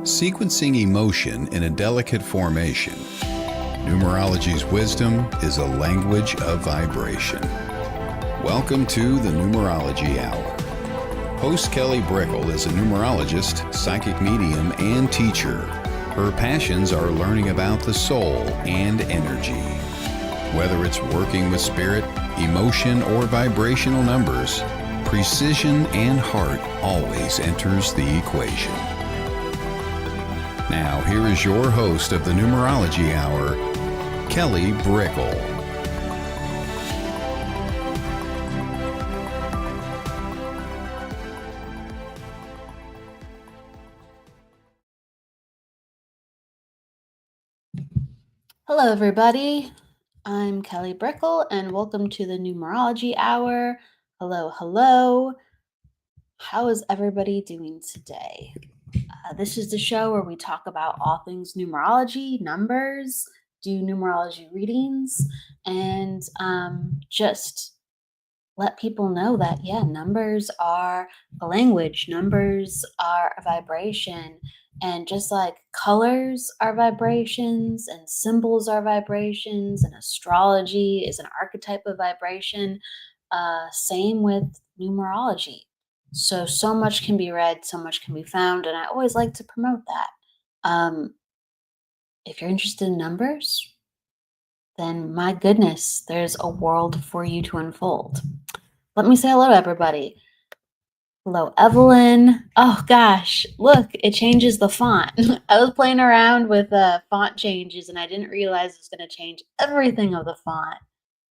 Sequencing emotion in a delicate formation. Numerology's wisdom is a language of vibration. Welcome to the Numerology Hour. Host Kelly Brickel is a numerologist, psychic medium, and teacher. Her passions are learning about the soul and energy. Whether it's working with spirit, emotion, or vibrational numbers, precision and heart always enters the equation. Now, here is your host of the Numerology Hour, Kelly Brickel. Hello, everybody. I'm Kelly Brickel, and welcome to the Numerology Hour. Hello, hello. How is everybody doing today? This is the show where we talk about all things numerology, numbers, do numerology readings, and just let people know that, numbers are a language, numbers are a vibration, and just like colors are vibrations and symbols are vibrations and astrology is an archetype of vibration, same with numerology. So much can be read, so much can be found, and I always like to promote that. If you're interested in numbers, then my goodness, there's a world for you to unfold. Let me say hello to everybody. Hello, Evelyn. Oh gosh, look, it changes the font. I was playing around with font changes and I didn't realize it was going to change everything of the font.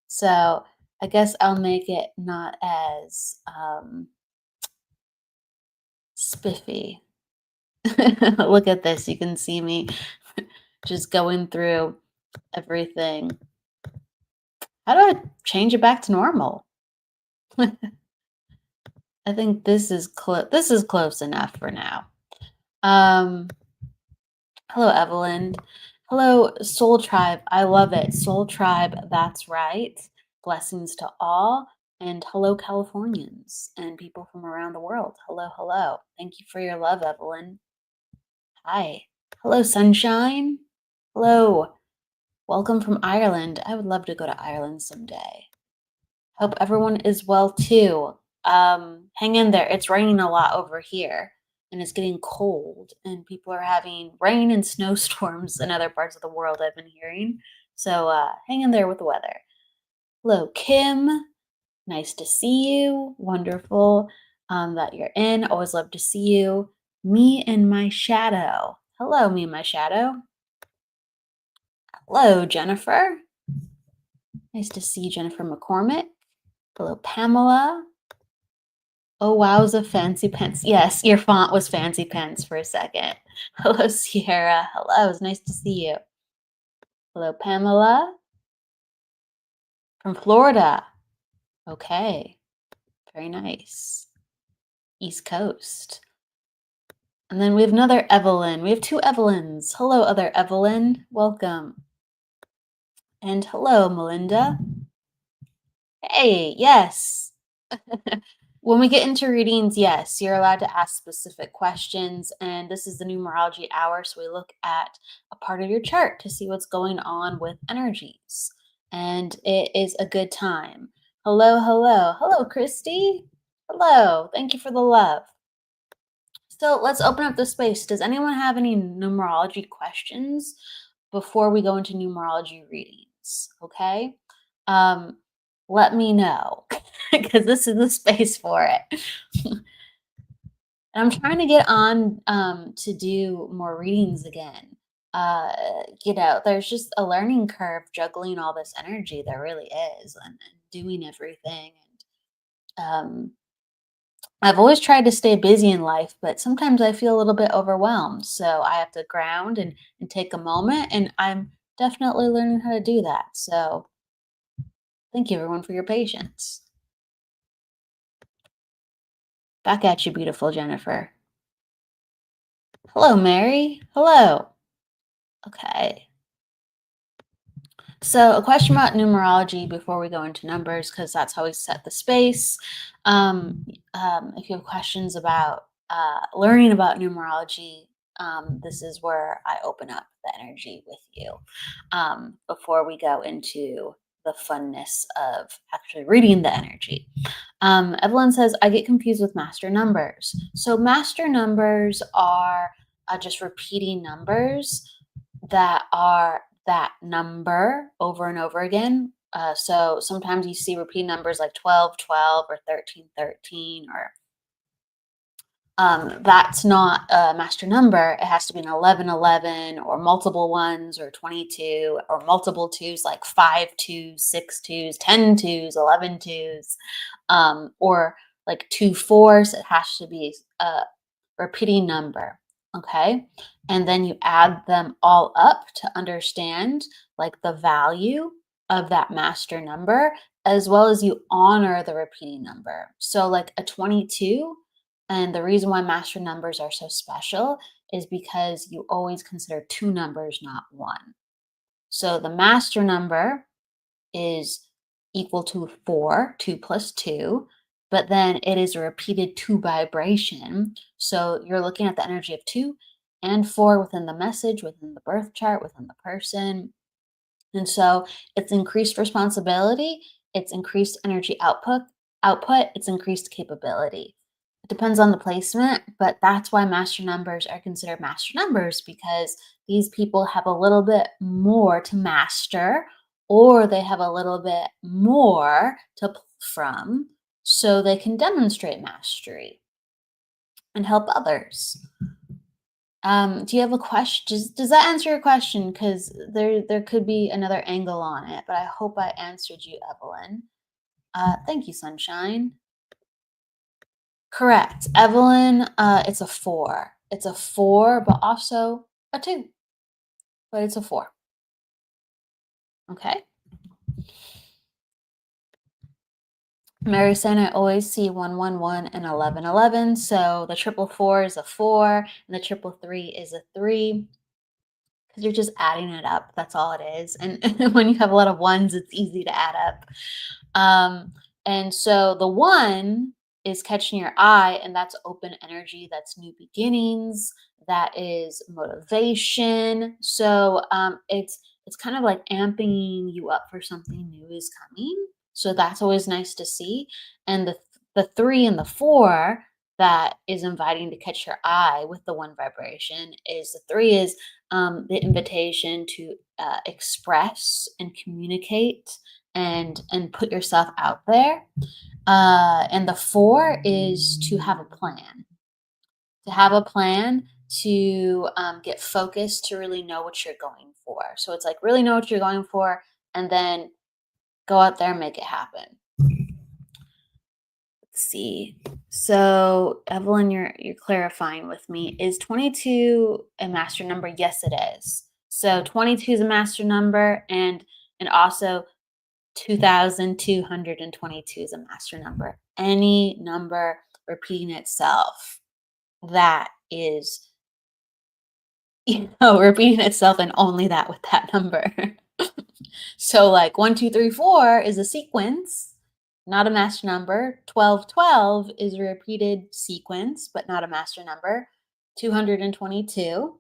So I guess I'll make it not as spiffy. Look at this. You can see me just going through everything. How do I change it back to normal? I think this is close enough for now. Hello, Evelyn. Hello, Soul Tribe. I love it. Soul Tribe, that's right. Blessings to all. And hello, Californians and people from around the world. Hello, hello. Thank you for your love, Evelyn. Hi. Hello, Sunshine. Hello. Welcome from Ireland. I would love to go to Ireland someday. Hope everyone is well too. Hang in there. It's raining a lot over here and it's getting cold and people are having rain and snowstorms in other parts of the world, I've been hearing. So hang in there with the weather. Hello, Kim. Nice to see you. Wonderful that you're in. Always love to see you. Me and my shadow. Hello, me and my shadow. Hello, Jennifer. Nice to see you, Jennifer McCormick. Hello, Pamela. Oh, wowza, fancy pants. Yes, your font was fancy pants for a second. Hello, Sierra. Hello, it's nice to see you. Hello, Pamela. From Florida. Okay, very nice. East Coast. And then we have another Evelyn. We have two Evelyns. Hello, other Evelyn. Welcome. And hello, Melinda. Hey, yes. When we get into readings, yes, you're allowed to ask specific questions. And this is the Numerology Hour. So we look at a part of your chart to see what's going on with energies. And it is a good time. Hello, hello. Hello, Christy. Hello. Thank you for the love. So let's open up the space. Does anyone have any numerology questions before we go into numerology readings? Okay. Let me know because this is the space for it. And I'm trying to get on to do more readings again. There's just a learning curve juggling all this energy. There really is, and doing everything. And I've always tried to stay busy in life, but sometimes I feel a little bit overwhelmed. So I have to ground and take a moment, and I'm definitely learning how to do that. So thank you, everyone, for your patience. Back at you, beautiful Jennifer. Hello, Mary. Hello. Okay. So a question about numerology before we go into numbers, because that's how we set the space. If you have questions about learning about numerology, this is where I open up the energy with you before we go into the funness of actually reading the energy. Evelyn says, I get confused with master numbers. So, master numbers are just repeating numbers that are that number over and over again. So, sometimes you see repeat numbers like 12, 12, or 13, 13, or that's not a master number. It has to be an 11, 11, or multiple ones, or 22, or multiple twos, like 5 twos, 6 twos, 10 twos, 11 twos, or like 2 fours. It has to be a repeating number. Okay. And then you add them all up to understand like the value of that master number, as well as you honor the repeating number. So, like a 22, and the reason why master numbers are so special is because you always consider two numbers, not one. So, the master number is equal to 4, 2 plus 2, but then it is a repeated 2 vibration. So you're looking at the energy of 2 and 4 within the message, within the birth chart, within the person. And so it's increased responsibility, it's increased energy output, it's increased capability. It depends on the placement, but that's why master numbers are considered master numbers, because these people have a little bit more to master, or they have a little bit more to pull from, so they can demonstrate mastery and help others. Do you have a question? Does that answer your question? Because there could be another angle on it, but I hope I answered you, Evelyn. Thank you, Sunshine. Correct. Evelyn, it's a 4. It's a 4, but also a 2. But it's a 4. Okay. Mary saying I always see 111 and 1111. So the triple 4 is a 4, and the triple 3 is a 3. Because you're just adding it up. That's all it is. And when you have a lot of ones, it's easy to add up. And so the 1 is catching your eye, and that's open energy, that's new beginnings, that is motivation. So it's kind of like amping you up for something new is coming. So that's always nice to see. And the 3 and the 4 that is inviting to catch your eye with the 1 vibration is the 3 is the invitation to express and communicate and put yourself out there. And the 4 is to have a plan. To have a plan, to get focused, to really know what you're going for. So it's like really know what you're going for, and then go out there and make it happen. Let's see. So Evelyn, you're clarifying with me. Is 22 a master number? Yes, it is. So 22 is a master number, and also 2,222 is a master number. Any number repeating itself, that is, repeating itself, and only that with that number. So like 1, 2, 3, 4 is a sequence, not a master number. 12, 12 is a repeated sequence, but not a master number. 222,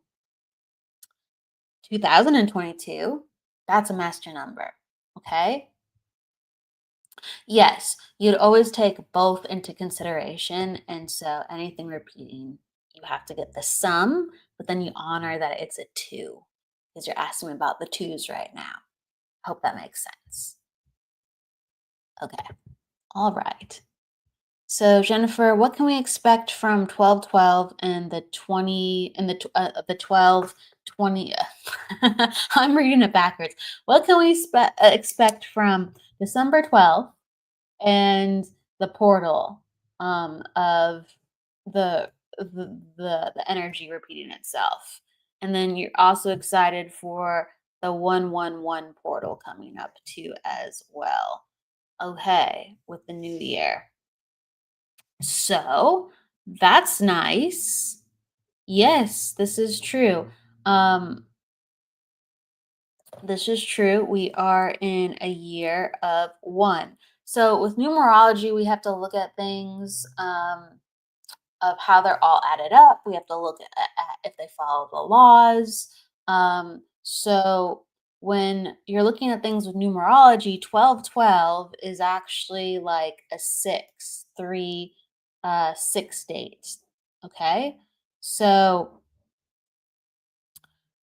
2022, that's a master number. Okay. Yes, you'd always take both into consideration. And so anything repeating, you have to get the sum, but then you honor that it's a 2, because you're asking me about the 2s right now. Hope that makes sense. Okay. All right. So Jennifer, what can we expect from 1212 and the 20 and the 1220? I'm reading it backwards. What can we expect from December 12th and the portal of the energy repeating itself? And then you're also excited for the 111 portal coming up too as well. Okay, with the new year. So that's nice. Yes, this is true. This is true. We are in a year of 1. So with numerology, we have to look at things of how they're all added up. We have to look at if they follow the laws. So when you're looking at things with numerology, 1212 is actually like a 6 date. Okay. So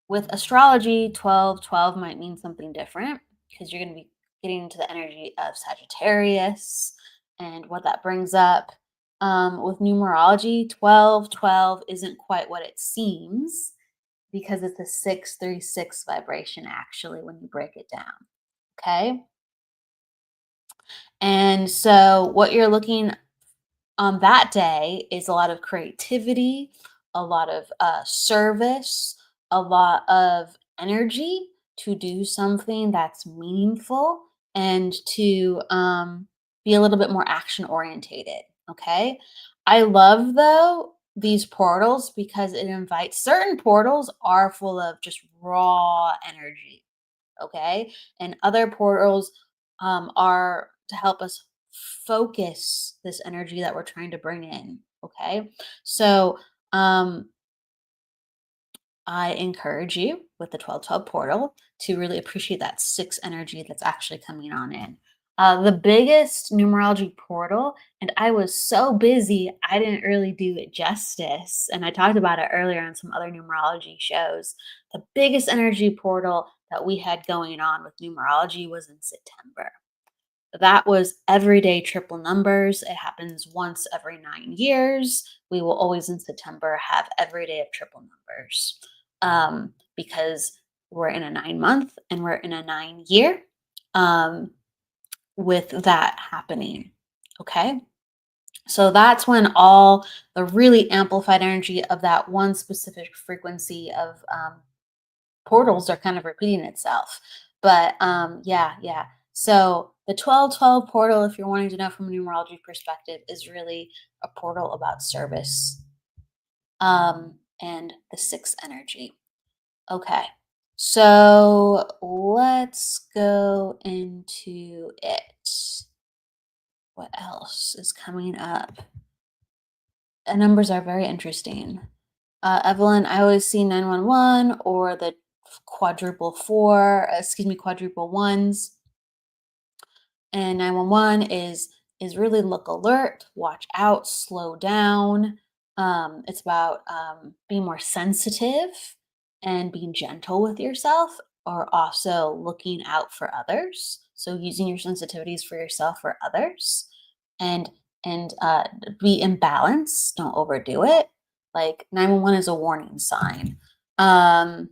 with astrology, 1212 might mean something different because you're going to be getting into the energy of Sagittarius and what that brings up. With numerology, 1212 isn't quite what it seems because it's a 636 vibration, actually, when you break it down. Okay. And so, what you're looking on that day is a lot of creativity, a lot of service, a lot of energy to do something that's meaningful and to be a little bit more action orientated. Okay. I love, though, these portals because it invites certain portals are full of just raw energy. Okay. And other portals are to help us focus this energy that we're trying to bring in. Okay. So I encourage you with the 1212 portal to really appreciate that six energy that's actually coming on in. The biggest numerology portal, and I was so busy, I didn't really do it justice. And I talked about it earlier on some other numerology shows. The biggest energy portal that we had going on with numerology was in September. That was everyday triple numbers. It happens once every 9 years. We will always in September have every day of triple numbers because we're in a 9 month and we're in a 9 year with that happening. Okay. So that's when all the really amplified energy of that one specific frequency of portals are kind of repeating itself. But yeah, yeah. So the 1212 portal, if you're wanting to know from a numerology perspective, is really a portal about service and the sixth energy. Okay. So let's go into it. What else is coming up? The numbers are very interesting. Evelyn, I always see 911 or the quadruple ones. And 911 is really look alert, watch out, slow down. It's about being more sensitive and being gentle with yourself, or also looking out for others. So using your sensitivities for yourself or others, and and be in balance. Don't overdo it. Like 911 is a warning sign. Um,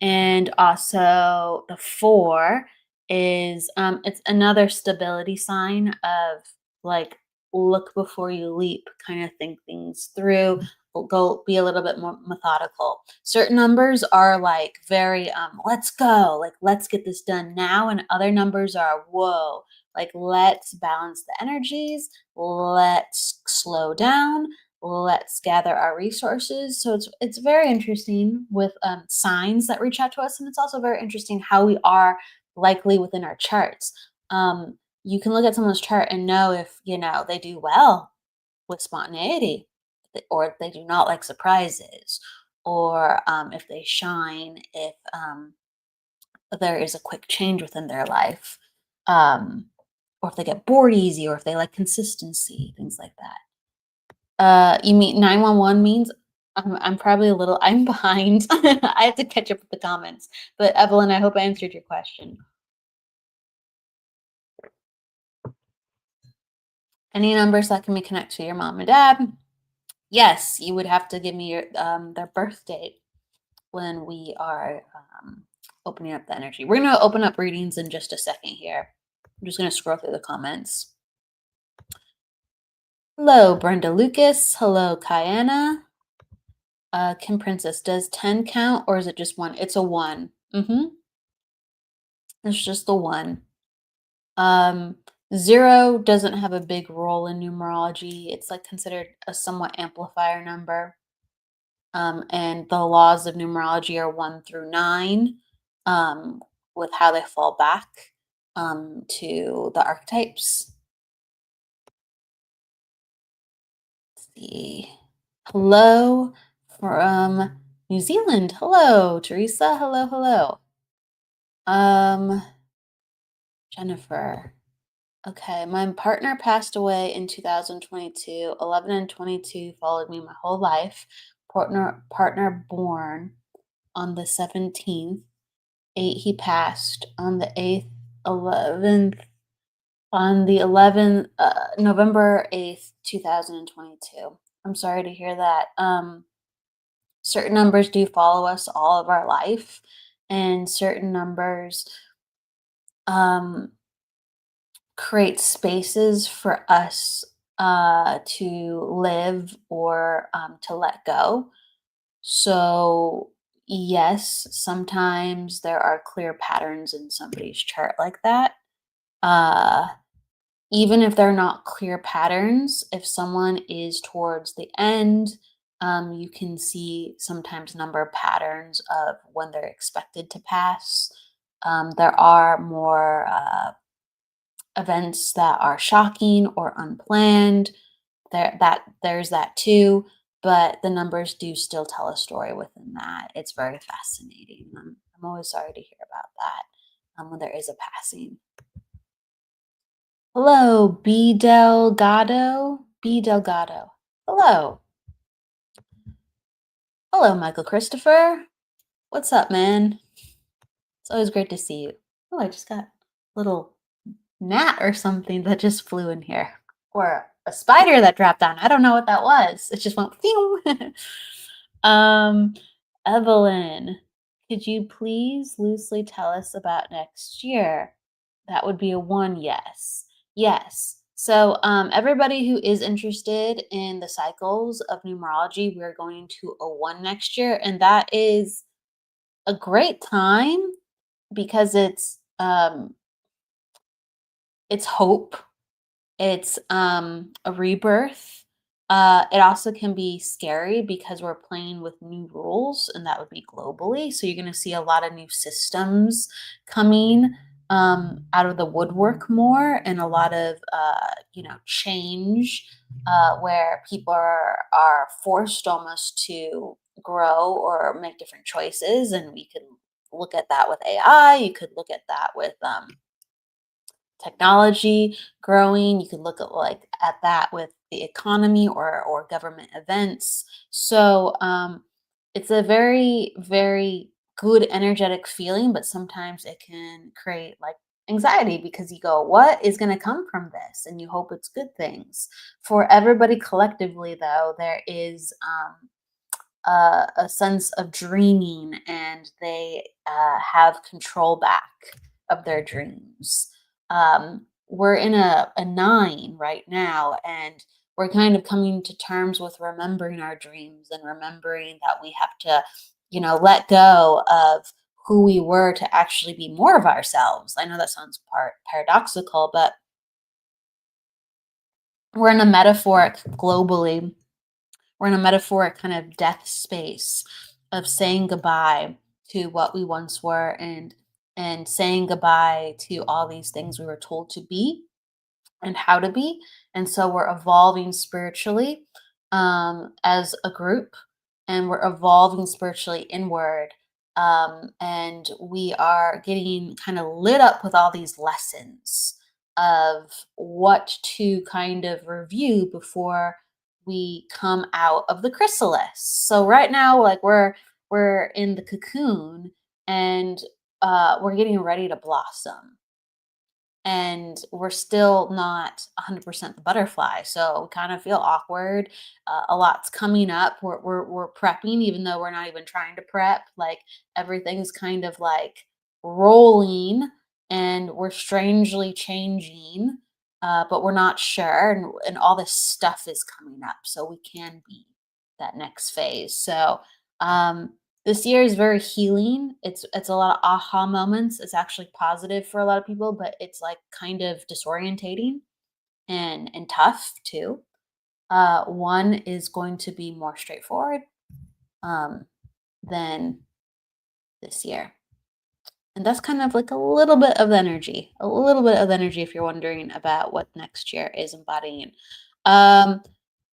and also the four is it's another stability sign of like look before you leap, kind of think things through, go be a little bit more methodical. Certain numbers are like very let's go, like let's get this done now, and other numbers are whoa, like let's balance the energies, let's slow down, let's gather our resources. So it's very interesting with signs that reach out to us, and it's also very interesting how we are likely within our charts. You can look at someone's chart and know if they do well with spontaneity, or if they do not like surprises, or if they shine if there is a quick change within their life, um, or if they get bored easy, or if they like consistency, things like that. You mean 911 means I'm probably a little I'm behind. I have to catch up with the comments. But Evelyn, I hope I answered your question. Any numbers that can be connected to your mom and dad? Yes, you would have to give me their birth date when we are opening up the energy. We're going to open up readings in just a second here. I'm just going to scroll through the comments. Hello, Brenda Lucas. Hello, Kayana. Kim Princess, does 10 count or is it just one? It's a one. It's just the one. Um, 0 doesn't have a big role in numerology. It's like considered a somewhat amplifier number. And the laws of numerology are 1 through 9, with how they fall back to the archetypes. Let's see. Hello from New Zealand. Hello, Teresa. Hello, hello. Um, Jennifer. Okay, my partner passed away in 2022. 11 and 22 followed me my whole life. Partner born on the 17th. 8 he passed on the 8th, 11th on the 11th November 8th, 2022. I'm sorry to hear that. Certain numbers do follow us all of our life, and certain numbers um create spaces for us to live or to let go. So, yes, sometimes there are clear patterns in somebody's chart like that. Uh, Even if they're not clear patterns, if someone is towards the end, you can see sometimes number patterns of when they're expected to pass. There are more events that are shocking or unplanned. There's that too, but the numbers do still tell a story within that. It's very fascinating. I'm always sorry to hear about that when there is a passing. Hello, B Delgado. B Delgado. Hello. Hello, Michael Christopher. What's up, man? It's always great to see you. Oh, I just got a little gnat or something that just flew in here. Or a spider that dropped down. I don't know what that was. It just went phew. um, Evelyn, could you please loosely tell us about next year? That would be a one, yes. Yes. So, everybody who is interested in the cycles of numerology, we're going to a one next year, and that is a great time because it's hope, it's a rebirth. It also can be scary because we're playing with new rules, and that would be globally. So you're going to see a lot of new systems coming out of the woodwork more, and a lot of change where people are forced almost to grow or make different choices. And we can look at that with AI. You could look at that with technology growing. You could look at that with the economy or government events. So it's a very, very good energetic feeling, but sometimes it can create like anxiety because you go, what is going to come from this? And you hope it's good things. For everybody collectively, though, there is a sense of dreaming, and they have control back of their dreams. We're in a nine right now, and we're kind of coming to terms with remembering our dreams and remembering that we have to, let go of who we were to actually be more of ourselves. I know that sounds paradoxical, but we're in a metaphoric globally, we're in a metaphoric kind of death space of saying goodbye to what we once were, and saying goodbye to all these things we were told to be and how to be. And so we're evolving spiritually as a group, and we're evolving spiritually inward. And we are getting kind of lit up with all these lessons of what to kind of review before we come out of the chrysalis. So right now, like we're in the cocoon, and we're getting ready to blossom, and we're still not 100% the butterfly. So we kind of feel awkward. A lot's coming up. We're prepping, even though we're not even trying to prep. Like everything's kind of like rolling, and we're strangely changing, but we're not sure. And all this stuff is coming up. So we can be that next phase. So, this year is very healing. It's a lot of aha moments. It's actually positive for a lot of people, but it's like kind of disorientating and tough too. One is going to be more straightforward um, than this year, and that's kind of like a little bit of energy. A little bit of energy, if you're wondering about what next year is embodying. Um,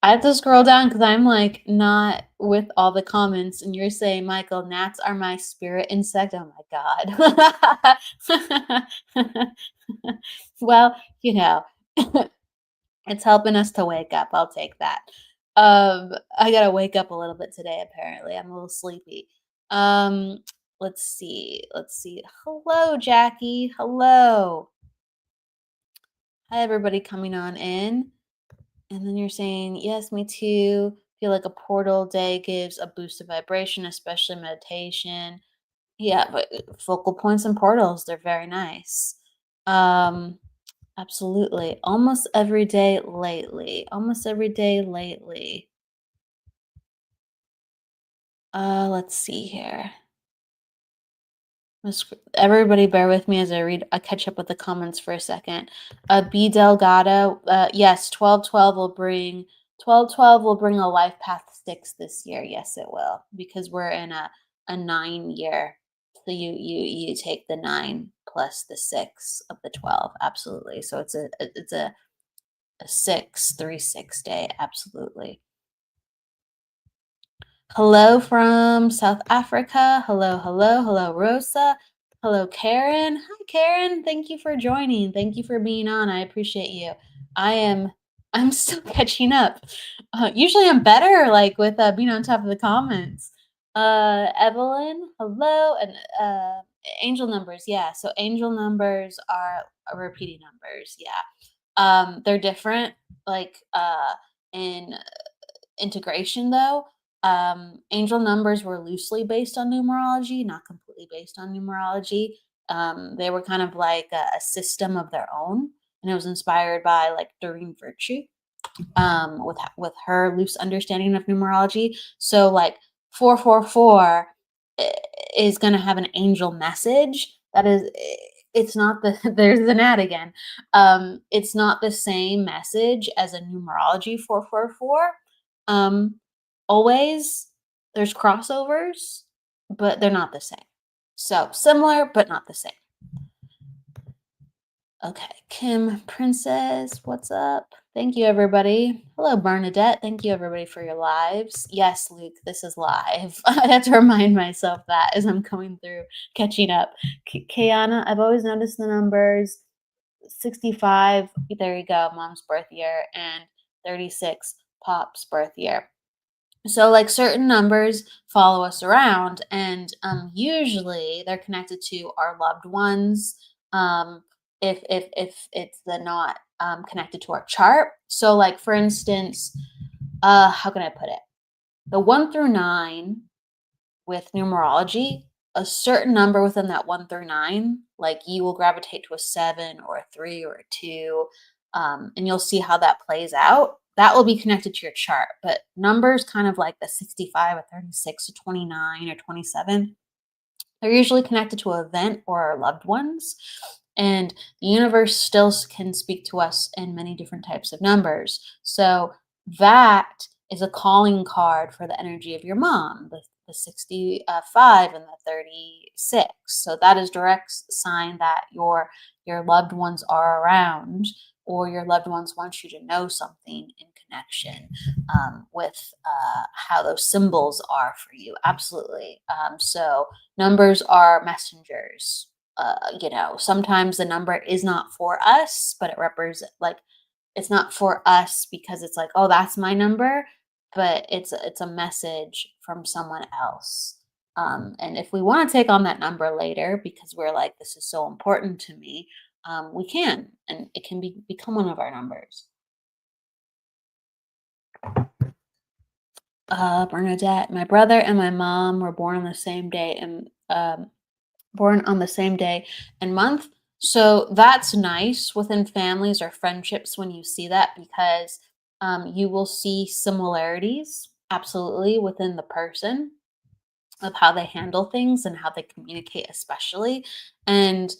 I have to scroll down because I'm like not with all the comments, and you're saying, Michael, gnats are my spirit insect. Oh my God. Well, it's helping us to wake up. I'll take that. I gotta wake up a little bit today, apparently. I'm a little sleepy. Um, let's see. Let's see. Hello, Jackie. Hello. Hi, everybody coming on in. And then you're saying, yes, me too. Feel like a portal day gives a boost of vibration, especially meditation. Yeah, but focal points and portals, they're very nice. Um, absolutely. Almost every day lately. Almost every day lately. Let's see here. Everybody bear with me as I catch up with the comments for a second. B Delgado, yes, 1212 will bring a life path 6 this year. Yes, it will, because we're in a 9 year. So you take the 9 plus the 6 of the 12. Absolutely. So it's a 6 3 6 day. Absolutely. Hello from South Africa. Hello, hello, hello, Rosa. Hello, Karen. Hi, Karen. Thank you for joining. Thank you for being on. I appreciate you. I'm still catching up. Usually I'm better, like with being on top of the comments. Evelyn, hello, and angel numbers. Yeah, so angel numbers are repeating numbers. Yeah, they're different. Like in integration though, angel numbers were loosely based on numerology, not completely based on numerology. They were kind of like a system of their own, and it was inspired by like Doreen Virtue, with her loose understanding of numerology. So like 444 is going to have an angel message that is it's not the there's the gnat again. It's not the same message as a numerology 444. um Always there's crossovers, but they're not the same. So similar but not the same. Okay, Kim Princess, what's up? Thank you, everybody. Hello, Bernadette. Thank you, everybody, for your lives. Yes, Luke, this is live. I have to remind myself that as I'm going through, catching up. Kiana, I've always noticed the numbers 65. There you go, mom's birth year, and 36, pop's birth year. So, like certain numbers follow us around, and usually they're connected to our loved ones. If it's the not connected to our chart. So, like for instance, how can I put it? The 1 through 9 with numerology, a certain number within that 1 through 9, like you will gravitate to a 7 or a 3 or a 2, and you'll see how that plays out. That will be connected to your chart. But numbers kind of like the 65 or 36 or 29 or 27, they're usually connected to an event or our loved ones. And the universe still can speak to us in many different types of numbers. So that is a calling card for the energy of your mom, the 65 and the 36. So that is direct sign that your loved ones are around, or your loved ones want you to know something in connection with how those symbols are for you. Absolutely. So numbers are messengers. Sometimes the number is not for us, but it represents, like, it's not for us because it's like, oh, that's my number, but it's a message from someone else. And if we want to take on that number later because we're like, this is so important to me, we can, and it can become one of our numbers. Bernadette, my brother and my mom were born on the same day, and born on the same day and month. So that's nice within families or friendships when you see that, because you will see similarities absolutely within the person of how they handle things and how they communicate, especially. And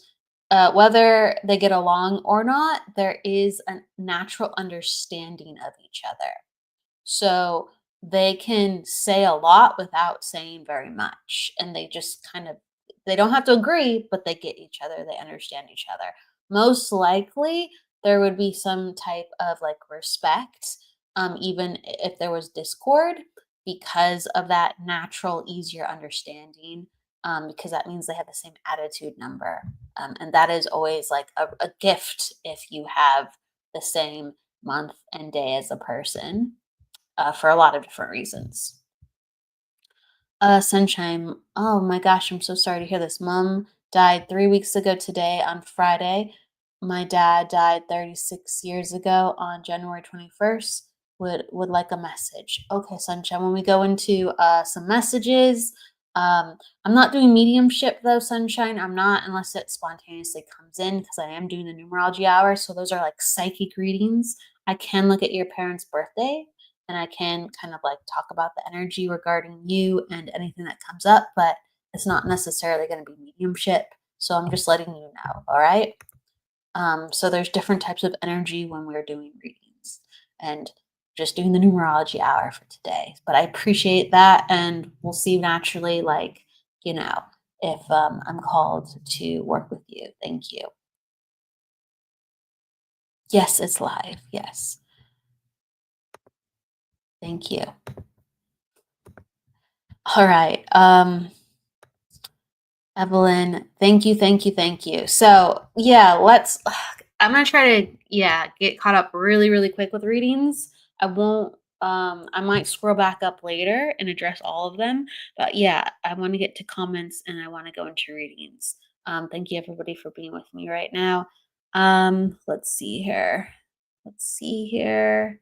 whether they get along or not, there is a natural understanding of each other. So they can say a lot without saying very much. And they just kind of, they don't have to agree, but they get each other. They understand each other. Most likely, there would be some type of like respect even if there was discord, because of that natural, easier understanding. Because that means they have the same attitude number. And that is always like a gift if you have the same month and day as a person, for a lot of different reasons. Sunshine. Oh my gosh, I'm so sorry to hear this. Mom died 3 weeks ago today on Friday. My dad died 36 years ago on January 21st. Would like a message. Okay, Sunshine. When we go into some messages, I'm not doing mediumship though, Sunshine. I'm not unless it spontaneously comes in because I am doing the numerology hour. So those are like psychic readings. I can look at your parents' birthday and I can kind of like talk about the energy regarding you and anything that comes up, but it's not necessarily going to be mediumship. So I'm just letting you know. All right. So there's different types of energy when we're doing readings and just doing the numerology hour for today. But I appreciate that. And we'll see naturally, like, you know, if I'm called to work with you. Thank you. Yes, it's live. Yes. Thank you. All right. Evelyn, thank you, thank you, thank you. So yeah, I'm gonna try to get caught up really, really quick with readings. I won't. I might scroll back up later and address all of them. But yeah, I want to get to comments and I want to go into readings. Thank you everybody for being with me right now. Let's see here. Let's see here.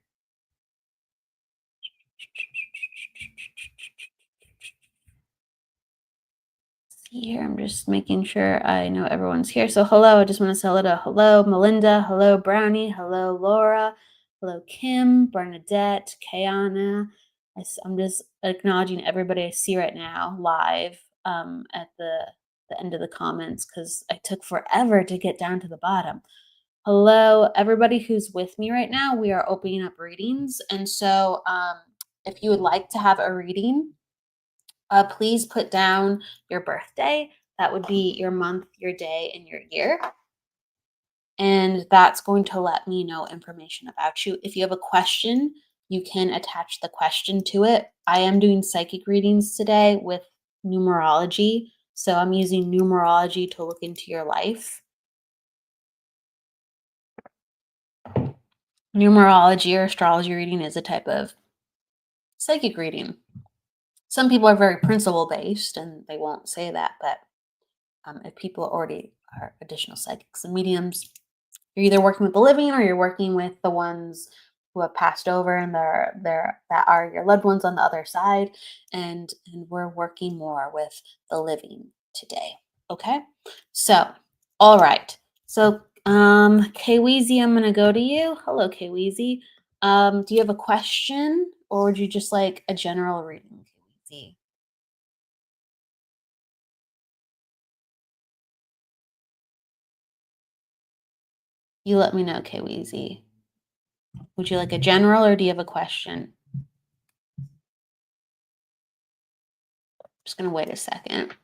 Here. I'm just making sure I know everyone's here. So hello, I just want to say hello, Melinda, hello, Brownie, hello, Laura, hello, Kim, Bernadette, Kayana. I'm just acknowledging everybody I see right now live at the end of the comments because I took forever to get down to the bottom. Hello, everybody who's with me right now. We are opening up readings. And so if you would like to have a reading, please put down your birthday. That would be your month, your day, and your year. And that's going to let me know information about you. If you have a question, you can attach the question to it. I am doing psychic readings today with numerology. So I'm using numerology to look into your life. Numerology or astrology reading is a type of psychic reading. Some people are very principle based and they won't say that, but if people already are additional psychics and mediums, you're either working with the living or you're working with the ones who have passed over and they're that are your loved ones on the other side. And we're working more with the living today. Okay. So, all right. So, Kweezy, I'm gonna go to you. Hello, Kweezy. Do you have a question or would you just like a general reading, Kweezy? You let me know, Kweezy. Would you like a general or do you have a question? Just gonna wait a second.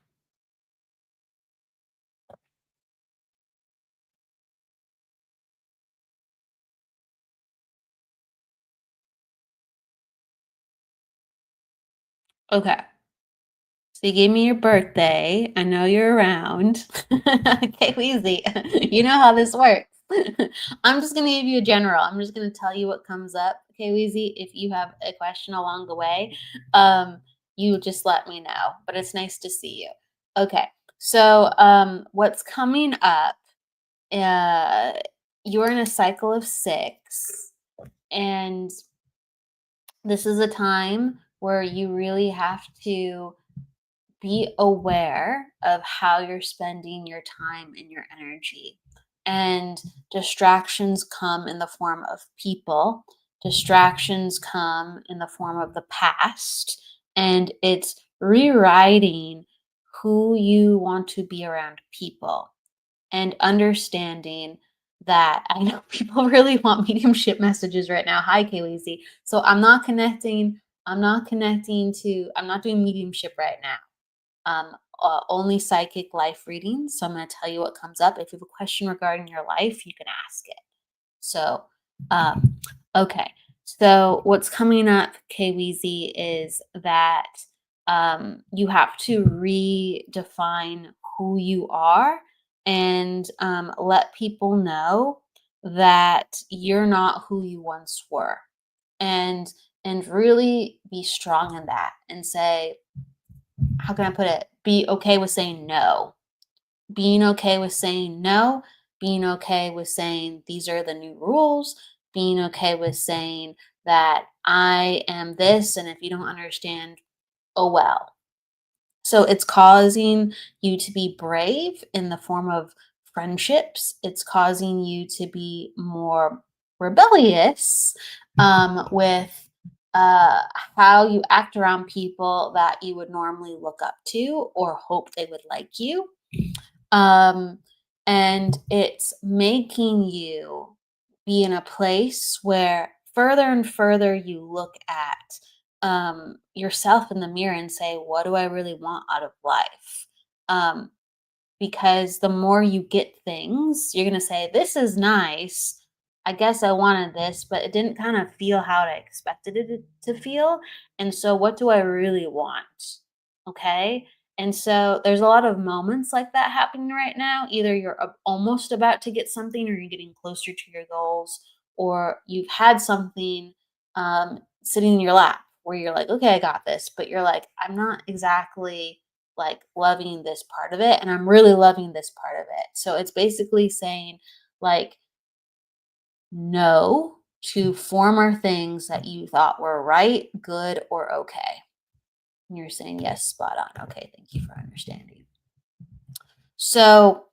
Okay. So you gave me your birthday. I know you're around. Okay, easy. You know how this works. I'm just gonna give you a general. I'm just gonna tell you what comes up. Okay, Weezy. If you have a question along the way, you just let me know. But it's nice to see you. Okay. So what's coming up? Uh, you're in a cycle of 6, and this is a time where you really have to be aware of how you're spending your time and your energy. And distractions come in the form of people, distractions come in the form of the past, and it's rewriting who you want to be around people and understanding that I know people really want mediumship messages right now. Hi, Kayleezy. So I'm not connecting to, I'm not doing mediumship right now, only psychic life readings. So I'm going to tell you what comes up. If you have a question regarding your life, you can ask it. So, okay. So what's coming up, KWZ, is that you have to redefine who you are and let people know that you're not who you once were, and really be strong in that and say, how can I put it? Be okay with saying no. Being okay with saying no, being okay with saying these are the new rules, being okay with saying that I am this, and if you don't understand, oh well. So it's causing you to be brave in the form of friendships. It's causing you to be more rebellious with uh, how you act around people that you would normally look up to or hope they would like you. Um, and it's making you be in a place where further and further you look at yourself in the mirror and say, what do I really want out of life? Um, because the more you get things, you're going to say, this is nice. I guess I wanted this, but it didn't kind of feel how I expected it to feel. And so, what do I really want? Okay. And so, there's a lot of moments like that happening right now. Either you're almost about to get something, or you're getting closer to your goals, or you've had something sitting in your lap where you're like, okay, I got this. But you're like, I'm not exactly like loving this part of it, and I'm really loving this part of it. So it's basically saying like no to former things that you thought were right, good, or okay. And you're saying yes, spot on. Okay, thank you for understanding. So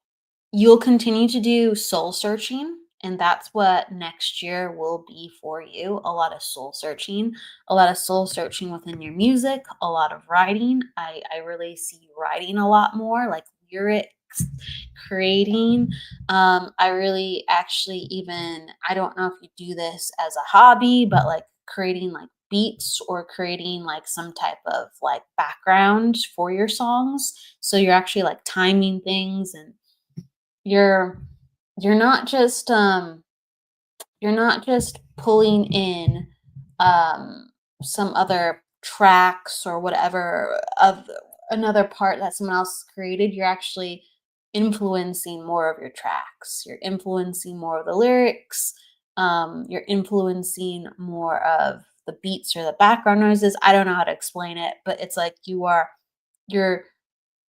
you'll continue to do soul searching, and that's what next year will be for you. A lot of soul searching, a lot of soul searching within your music, a lot of writing. I really see you writing a lot more, like lyrics, creating. I really actually even, I don't know if you do this as a hobby, but like creating like beats or creating like some type of like background for your songs. So you're actually like timing things, and you're you're not just pulling in um some other tracks or whatever of another part that someone else created. You're actually influencing more of your tracks. You're influencing more of the lyrics. You're influencing more of the beats or the background noises. I don't know how to explain it, but it's like you're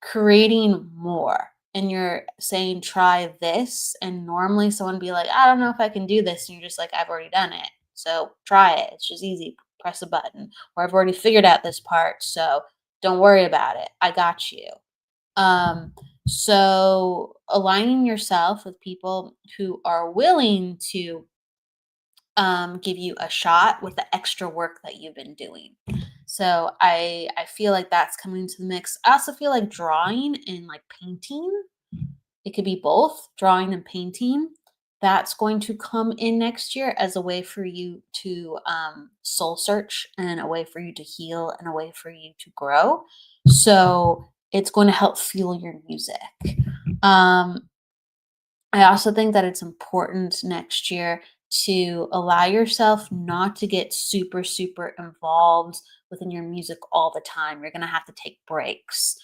creating more, and you're saying try this, and normally someone be like, I don't know if I can do this, and you're just like, I've already done it, so try it, it's just easy, press a button, or I've already figured out this part, so don't worry about it, I got you. So aligning yourself with people who are willing to give you a shot with the extra work that you've been doing. So I feel like that's coming to the mix. I also feel like drawing and like painting, it could be both drawing and painting. That's going to come in next year as a way for you to soul search, and a way for you to heal, and a way for you to grow. So it's going to help fuel your music. Um, I also think that it's important next year to allow yourself not to get super, super involved within your music all the time. You're going to have to take breaks.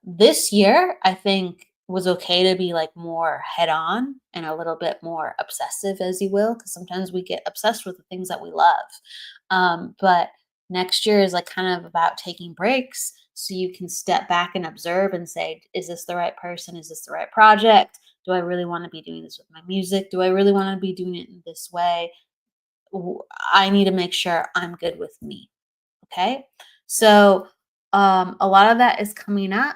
This year, I think, was okay to be like more head on and a little bit more obsessive, as you will, because sometimes we get obsessed with the things that we love. But next year is like kind of about taking breaks so you can step back and observe and say, is this the right person? Is this the right project? Do I really want to be doing this with my music? Do I really want to be doing it in this way? I need to make sure I'm good with me. Okay. So a lot of that is coming up.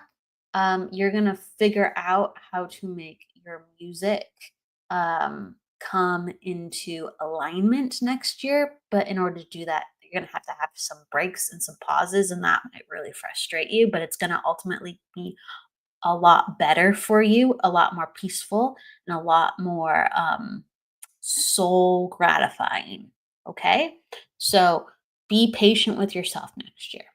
You're going to figure out how to make your music come into alignment next year. But in order to do that, you're going to have some breaks and some pauses, and that might really frustrate you, but it's going to ultimately be a lot better for you, a lot more peaceful, and a lot more soul gratifying. Okay. So be patient with yourself next year.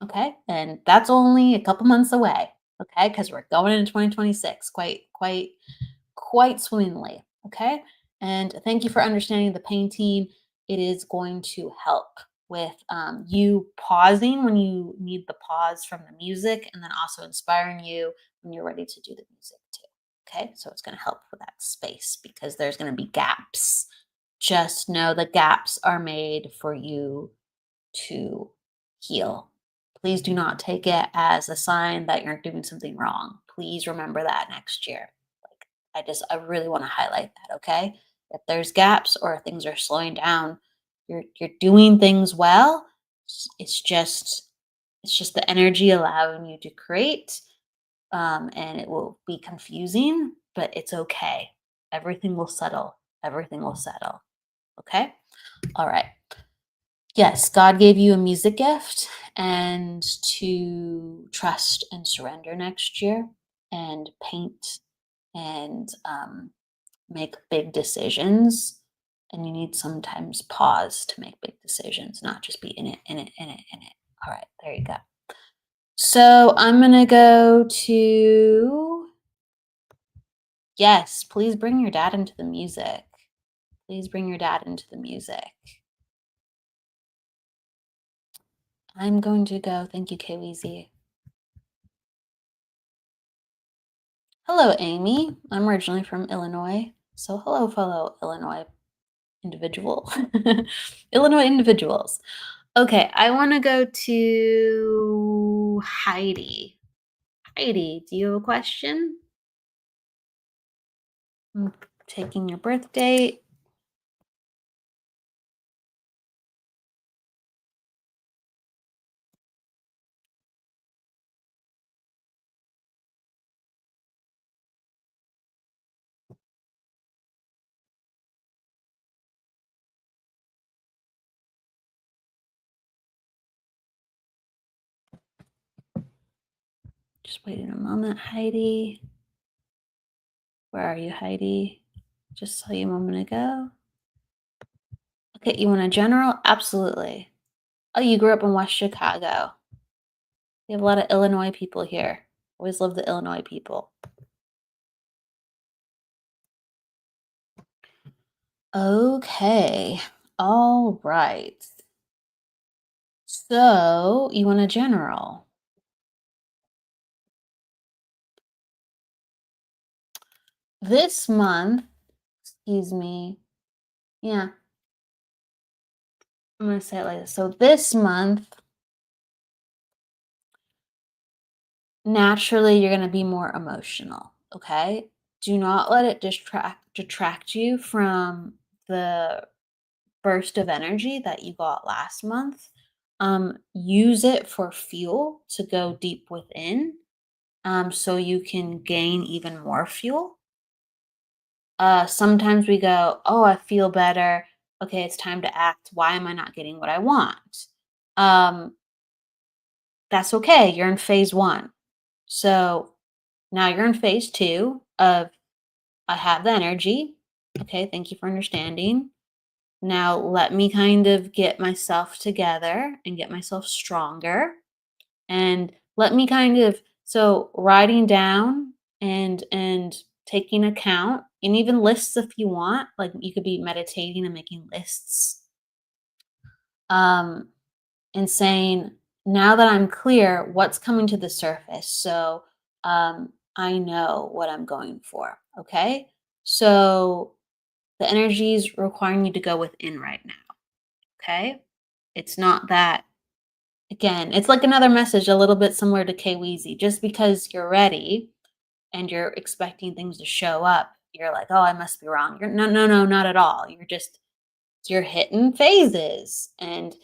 Okay. And that's only a couple months away. Okay. Because we're going into 2026 quite swimmingly. Okay. And thank you for understanding the painting. it is going to help with you pausing when you need the pause from the music, and then also inspiring you when you're ready to do the music too. Okay, so it's going to help with that space because there's going to be gaps. Just know the gaps are made for you to heal. Please do not take it as a sign that you're doing something wrong. Please remember that next year. Like I really want to highlight that, okay? If there's gaps or things are slowing down, you're doing things well. It's just the energy allowing you to create, and it will be confusing, but it's okay. Everything will settle. Everything will settle. Okay? All right. Yes, God gave you a music gift and to trust and surrender next year and paint and make big decisions. And you need sometimes pause to make big decisions, not just be in it, in it, in it, in it. All right, there you go. So I'm going to go to, yes, please bring your dad into the music. Please bring your dad into the music. I'm going to go. Thank you, KWZ. Hello, Amy. I'm originally from Illinois. So, hello, fellow Illinois individual. Illinois individuals. Okay, I want to go to Heidi. Heidi, do you have a question? I'm taking your birth date. Just waiting a moment, Heidi. Where are you, Heidi? Just saw you a moment ago. Okay, you want a general? Absolutely. Oh, you grew up in West Chicago. We have a lot of Illinois people here. Always love the Illinois people. Okay. All right. So you want a general? This month, excuse me. Yeah, I'm gonna say it like this. So this month, naturally, you're gonna be more emotional. Okay. Do not let it detract you from the burst of energy that you got last month. Use it for fuel to go deep within, so you can gain even more fuel. Sometimes we go, oh, I feel better. Okay, it's time to act. Why am I not getting what I want? Um, that's okay. You're in phase one. So now you're in phase two of I have the energy. Okay, thank you for understanding. Now let me kind of get myself together and get myself stronger. And let me kind of, so writing down and taking account, and even lists if you want, like you could be meditating and making lists, um and saying, now that I'm clear, what's coming to the surface, so I know what I'm going for. Okay, so the energy is requiring you to go within right now. Okay, it's not that. Again, it's like another message a little bit similar to K-Weezy. Just because you're ready and you're expecting things to show up, you're like, "Oh, I must be wrong." You're no, no, no, not at all. You're hitting phases, and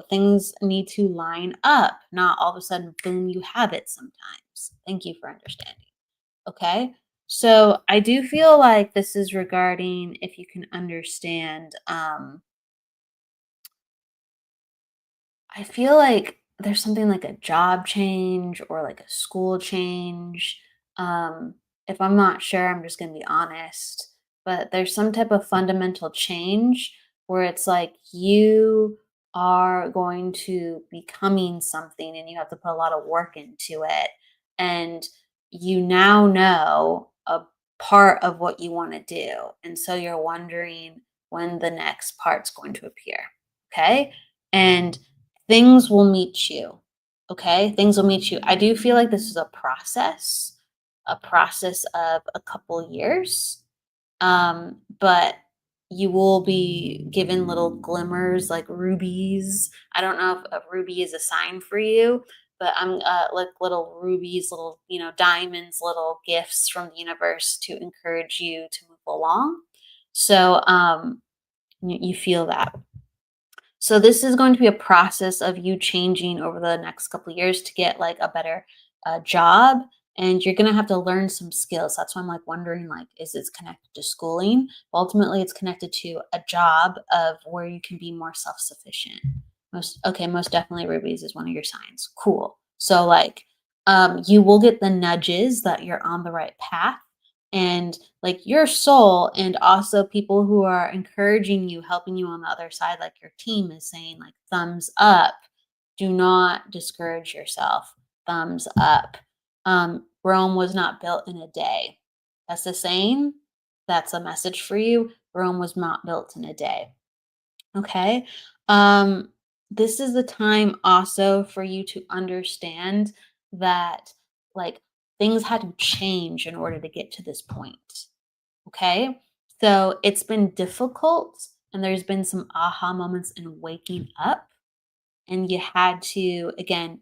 things need to line up. Not all of a sudden, boom, you have it sometimes. Thank you for understanding. Okay? So, I do feel like this is regarding if you can understand, I feel like there's something like a job change or like a school change. Um, if I'm not sure, I'm just going to be honest. But there's some type of fundamental change where it's like you are going to becoming something and you have to put a lot of work into it. And you now know a part of what you want to do. And so you're wondering, when the next part's going to appear. Okay. And things will meet you. Okay. Things will meet you. I do feel like this is a process of a couple years. But you will be given little glimmers like rubies. I don't know if a ruby is a sign for you, but I'm like little rubies, little, diamonds, little gifts from the universe to encourage you to move along. So you feel that. So this is going to be a process of you changing over the next couple of years to get like a better job, and you're going to have to learn some skills. That's why I'm like wondering, like, is it connected to schooling? Ultimately, it's connected to a job of where you can be more self-sufficient. Most definitely rubies is one of your signs. Cool. So like you will get the nudges that you're on the right path, and like your soul, and also people who are encouraging you, helping you on the other side, like your team is saying, like, thumbs up, do not discourage yourself, thumbs up. Rome was not built in a day. That's the saying. That's a message for you. Rome was not built in a day. Okay. Um, this is the time also for you to understand that, like, things had to change in order to get to this point. Okay. So it's been difficult, and there's been some aha moments in waking up. And you had to, again,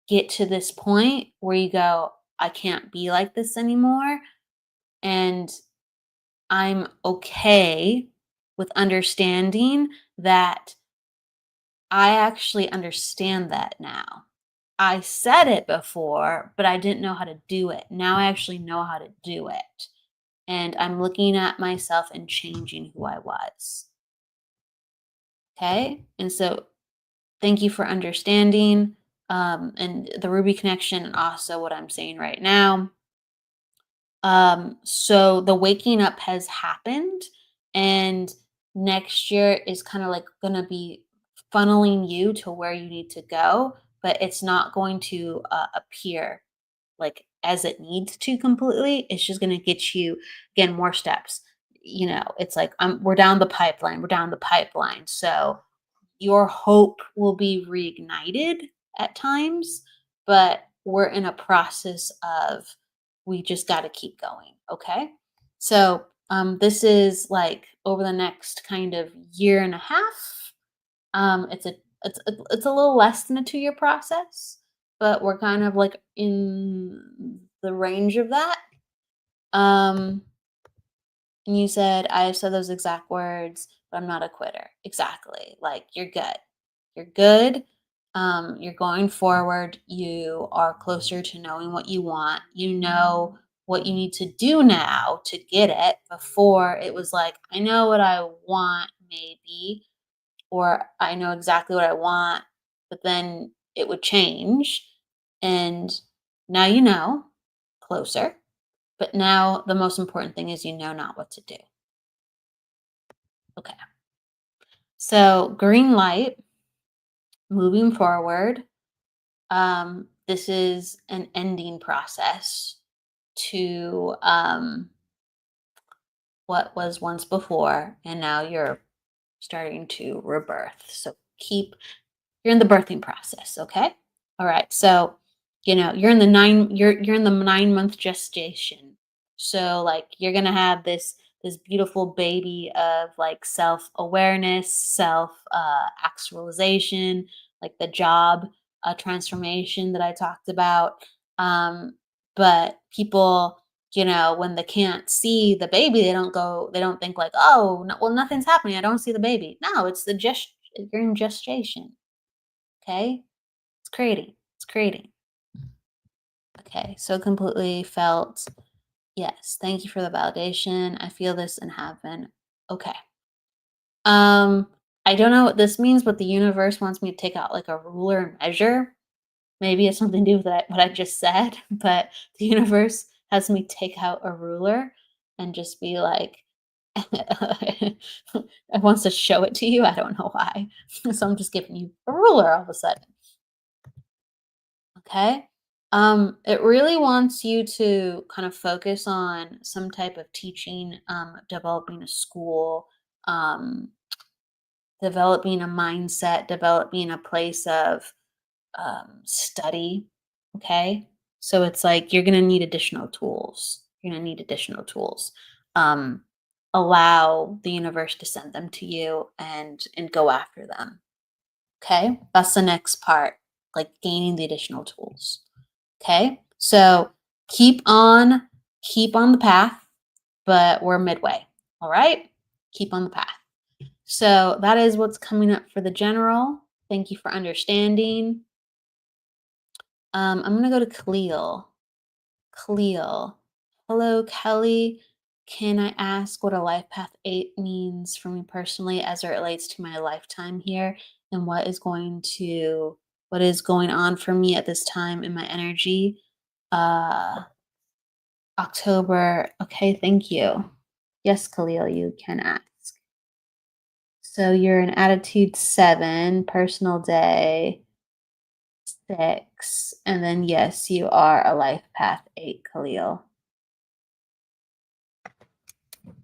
get to this point where you go, I can't be like this anymore. And I'm okay with understanding that I actually understand that now. I said it before, but I didn't know how to do it. Now I actually know how to do it. And I'm looking at myself and changing who I was. Okay. And so thank you for understanding, and the Ruby connection, and also what I'm saying right now. So the waking up has happened, and next year is kind of like going to be funneling you to where you need to go, but it's not going to appear like as it needs to completely. It's just going to get you, again, more steps. It's like we're down the pipeline. We're down the pipeline. So your hope will be reignited at times, but we're in a process of, we just got to keep going. Okay. So, this is like over the next kind of year and a half. It's a little less than a 2-year process, but we're kind of like in the range of that. Um, and you said, I have said those exact words, but I'm not a quitter. Exactly. Like, you're good. You're good. You're going forward. You are closer to knowing what you want. You know what you need to do now to get it. Before, it was like, I know what I want, maybe, or I know exactly what I want, but then it would change. And now you know, closer. But now the most important thing is you know not what to do. Okay. So green light, moving forward. This is an ending process to what was once before, and now you're starting to rebirth. So you're in the birthing process. Okay. All right. So you're in the 9-month gestation. So like you're gonna have this beautiful baby of like self-awareness, self actualization, like the job transformation that I talked about. But people, when they can't see the baby, they don't think like, oh no, well, nothing's happening, I don't see the baby. No, it's you're in gestation. Okay. It's creating. Okay, so completely felt. Yes, thank you for the validation. I feel this and have been. Okay. Um, I don't know what this means, but the universe wants me to take out like a ruler and measure. Maybe it's something to do with what I just said, but the universe has me take out a ruler and just be like, it wants to show it to you. I don't know why. So I'm just giving you a ruler all of a sudden. Okay. It really wants you to kind of focus on some type of teaching, developing a school, um, developing a mindset, developing a place of study. Okay. So it's like you're going to need additional tools. You're going to need additional tools. Um, Allow the universe to send them to you and go after them. Okay. That's the next part, like gaining the additional tools. Okay. So keep on, keep on the path, but we're midway. All right. Keep on the path. So that is what's coming up for the general. Thank you for understanding. I'm gonna go to Khalil. Khalil. Hello, Kelly. Can I ask what a life path 8 means for me personally as it relates to my lifetime here and what is going on for me at this time in my energy? Uh October. Okay, thank you. Yes, Khalil, you can ask. So you're an attitude 7, personal day 6, and then yes, you are a life path 8, Khalil.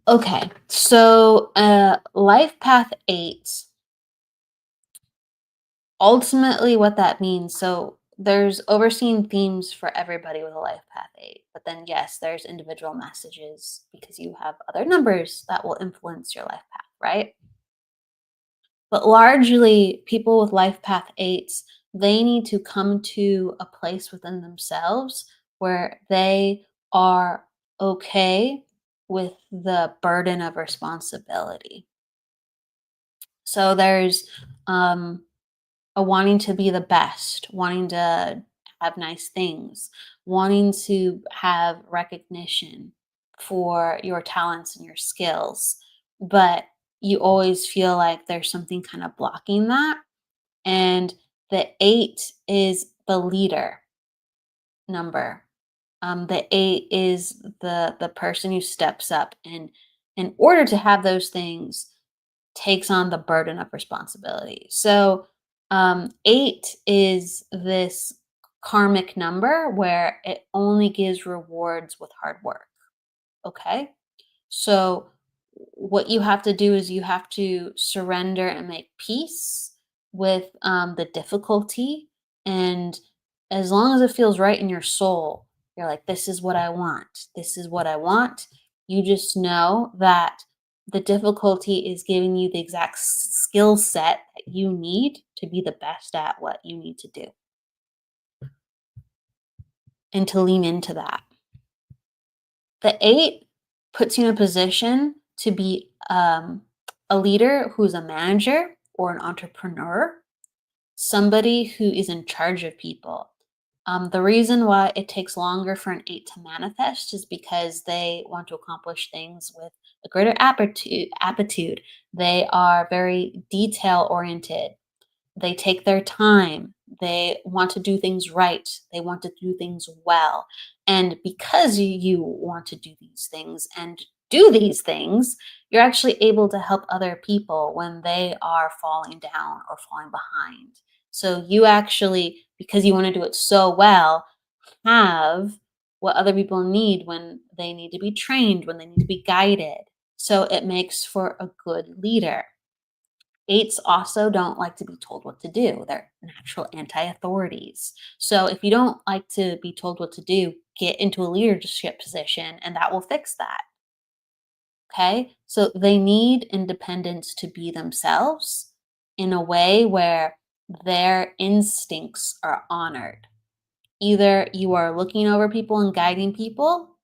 Okay, so life path 8, ultimately what that means. So there's overseeing themes for everybody with a life path 8, but then yes, there's individual messages because you have other numbers that will influence your life path, right? But largely, people with life path 8s, they need to come to a place within themselves where they are okay with the burden of responsibility. So there's um, a wanting to be the best, wanting to have nice things, wanting to have recognition for your talents and your skills. But you always feel like there's something kind of blocking that. And the 8 is the leader number. The 8 is the person who steps up and in order to have those things takes on the burden of responsibility. So 8 is this karmic number where it only gives rewards with hard work. Okay. So, what you have to do is you have to surrender and make peace with the difficulty. And as long as it feels right in your soul, you're like, this is what I want. This is what I want. You just know that the difficulty is giving you the exact skill set that you need to be the best at what you need to do and to lean into that. The 8 puts you in a position to be a leader who's a manager or an entrepreneur, somebody who is in charge of people. The reason why it takes longer for an 8 to manifest is because they want to accomplish things with a greater aptitude. They are very detail oriented. They take their time. They want to do things right. They want to do things well. And because you want to do these things and do these things, you're actually able to help other people when they are falling down or falling behind. So you actually, because you want to do it so well, have what other people need when they need to be trained, when they need to be guided. So it makes for a good leader. 8s also don't like to be told what to do. They're natural anti-authorities. So if you don't like to be told what to do, get into a leadership position and that will fix that. Okay? So they need independence to be themselves in a way where their instincts are honored. Either you are looking over people and guiding people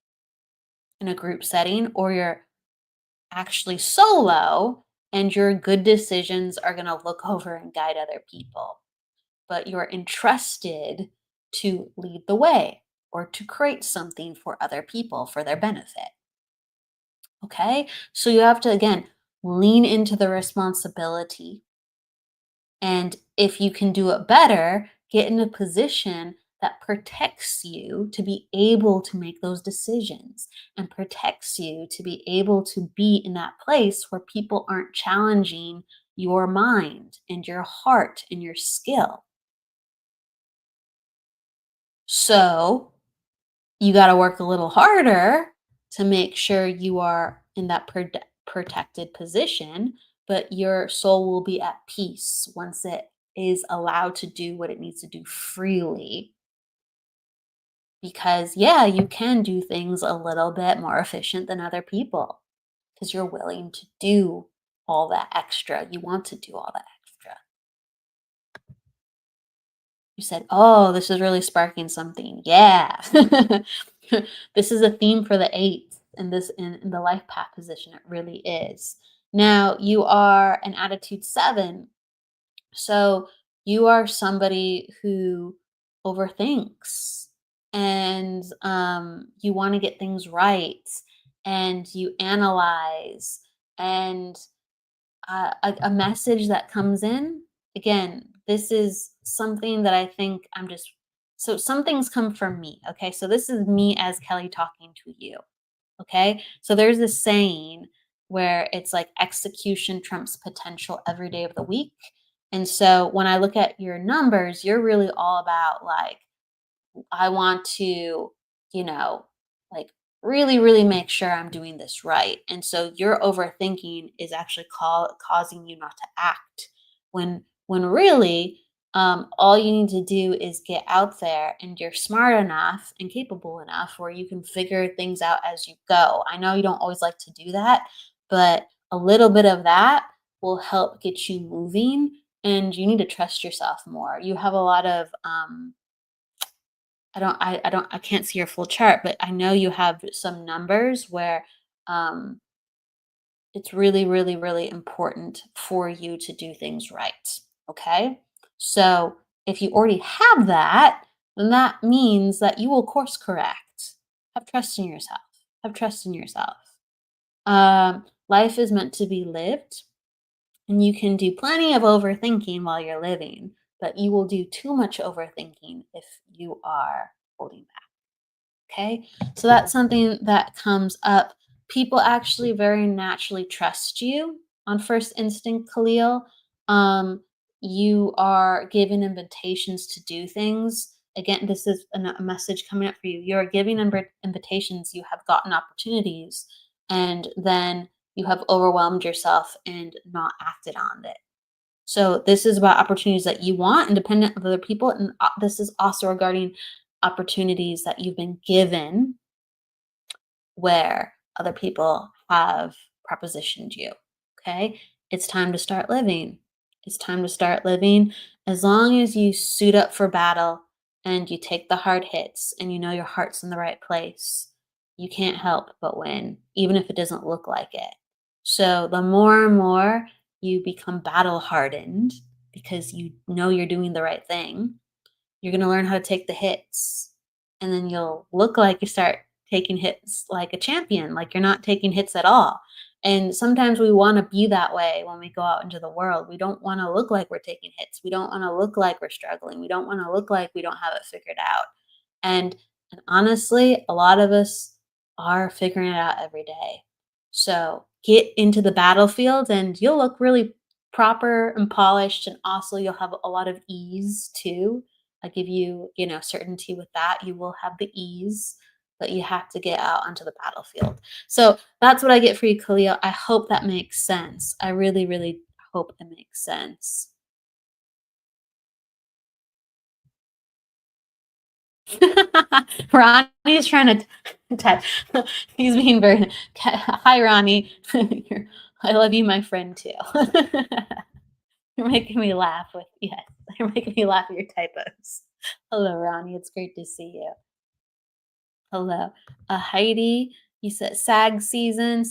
in a group setting, or you're actually solo and your good decisions are going to look over and guide other people, but you're entrusted to lead the way or to create something for other people for their benefit. Okay, so you have to again lean into the responsibility, and if you can do it better, get in a position that protects you to be able to make those decisions and protects you to be able to be in that place where people aren't challenging your mind and your heart and your skill. So you got to work a little harder to make sure you are in that protected position, but your soul will be at peace once it is allowed to do what it needs to do freely. Because, yeah, you can do things a little bit more efficient than other people because you're willing to do all that extra. You want to do all that extra. You said, "Oh, this is really sparking something." Yeah. This is a theme for the eighth in in the life path position. It really is. Now, you are an attitude seven. So you are somebody who overthinks and you want to get things right and you analyze and a message that comes in. Again, this is something that I think I'm just, so some things come from me. Okay. So this is me as Kelly talking to you. Okay. So there's this saying where it's like execution trumps potential every day of the week. And so when I look at your numbers, you're really all about like, I want to, you know, like really, really make sure I'm doing this right. And so your overthinking is actually causing you not to act when really all you need to do is get out there and you're smart enough and capable enough where you can figure things out as you go. I know you don't always like to do that, but a little bit of that will help get you moving and you need to trust yourself more. You have a lot of I can't see your full chart, but I know you have some numbers where um, it's really, really, really important for you to do things right. Okay. So if you already have that, then that means that you will course correct. Have trust in yourself. Have trust in yourself. Life is meant to be lived, and you can do plenty of overthinking while you're living, but you will do too much overthinking if you are holding back. Okay. So that's something that comes up. People actually very naturally trust you on first instinct, Khalil. Um, you are given invitations to do things. Again, this is a message coming up for you. You're giving invitations, you have gotten opportunities, and then you have overwhelmed yourself and not acted on it. So this is about opportunities that you want, independent of other people, and this is also regarding opportunities that you've been given where other people have propositioned you. Okay, it's time to start living. It's time to start living. As long as you suit up for battle and you take the hard hits and you know your heart's in the right place, you can't help but win, even if it doesn't look like it. So the more and more you become battle hardened because you know you're doing the right thing, you're going to learn how to take the hits. And then you'll look like you start taking hits like a champion, like you're not taking hits at all. And sometimes we want to be that way when we go out into the world. We don't want to look like we're taking hits. We don't want to look like we're struggling. We don't want to look like we don't have it figured out. And, and honestly, a lot of us are figuring it out every day. So get into the battlefield and you'll look really proper and polished. And also, you'll have a lot of ease too. I give you, certainty with that. You will have the ease, but you have to get out onto the battlefield. So that's what I get for you, Khalil. I hope that makes sense. I really, really hope it makes sense. Ronnie's trying to type. He's being very. Hi, Ronnie. I love you, my friend, too. You're making me laugh with, yes, you're making me laugh at your typos. Hello, Ronnie. It's great to see you. Hello. Heidi, you said Sag season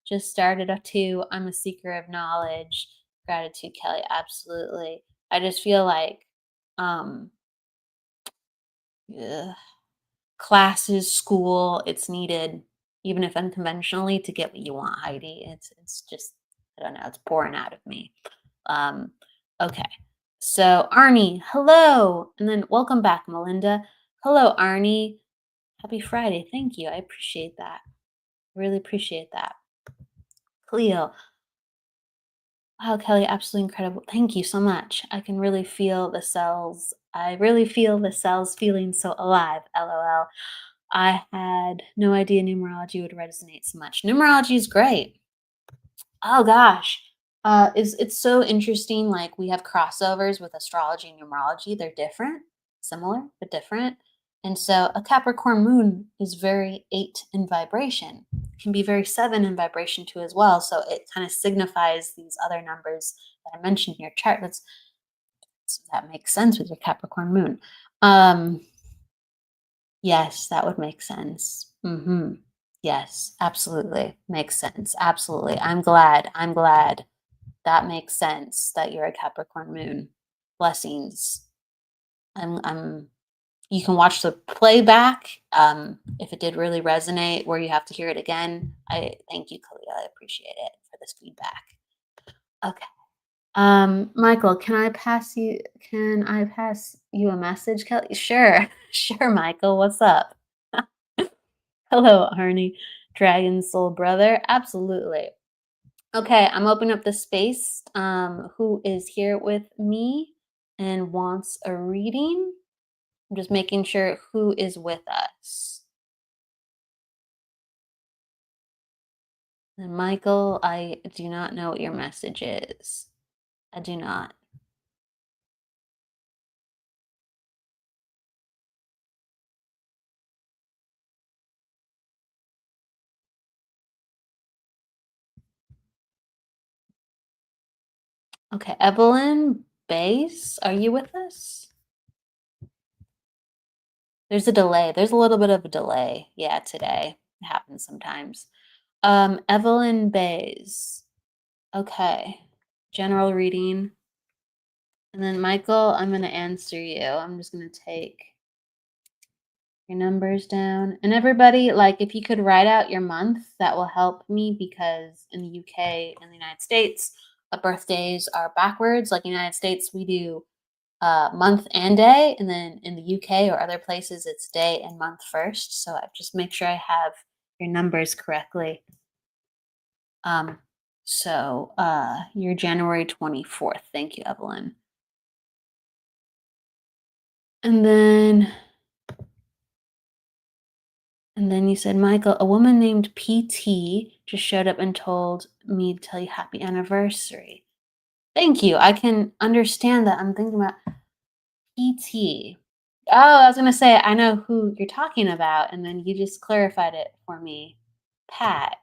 just started too. I'm a seeker of knowledge. Gratitude, Kelly. Absolutely. I just feel like um ugh, classes, school, it's needed, even if unconventionally, to get what you want, Heidi. It's just, I don't know, it's pouring out of me. Um, okay. So Arnie, hello. And then welcome back, Melinda. Hello, Arnie. Happy Friday. Thank you. I appreciate that. Really appreciate that. Cleo. Wow, Kelly, absolutely incredible. Thank you so much. I can really feel the cells. I really feel the cells feeling so alive. LOL. I had no idea numerology would resonate so much. Numerology is great. Oh gosh. It's so interesting. Like we have crossovers with astrology and numerology. They're different, similar, but different. And so a Capricorn moon is very 8 in vibration. It can be very 7 in vibration too as well. So it kind of signifies these other numbers that I mentioned in your chart. That makes sense with your Capricorn moon. Um, yes, that would make sense. Yes, absolutely. Makes sense. Absolutely. I'm glad. I'm glad. That makes sense that you're a Capricorn moon. Blessings. I'm you can watch the playback. If it did really resonate where you have to hear it again. I thank you, Kalia. I appreciate it for this feedback. Okay. Michael, can I pass you a message, Kelly? Sure. Sure, Michael. What's up? Hello, Arnie. Dragon Soul Brother. Absolutely. Okay, I'm opening up the space. Who is here with me and wants a reading? I'm just making sure who is with us. And Michael, I do not know what your message is. I do not. Okay, Evelyn Base, are you with us? There's a delay. There's a little bit of a delay. Yeah, today. It happens sometimes. Evelyn Bays. Okay. General reading. And then Michael, I'm gonna answer you. I'm just gonna take your numbers down. And everybody, like if you could write out your month, that will help me because in the UK and the United States, birthdays are backwards. Like United States, we do month and day, and then in the UK or other places, it's day and month first. So I just make sure I have your numbers correctly. Um, you're January 24th. Thank you, Evelyn. And then you said, Michael, a woman named PT just showed up and told me to tell you happy anniversary. Thank you. I can understand that. I'm thinking about PT. Oh, I was gonna say I know who you're talking about, and then you just clarified it for me. Pat.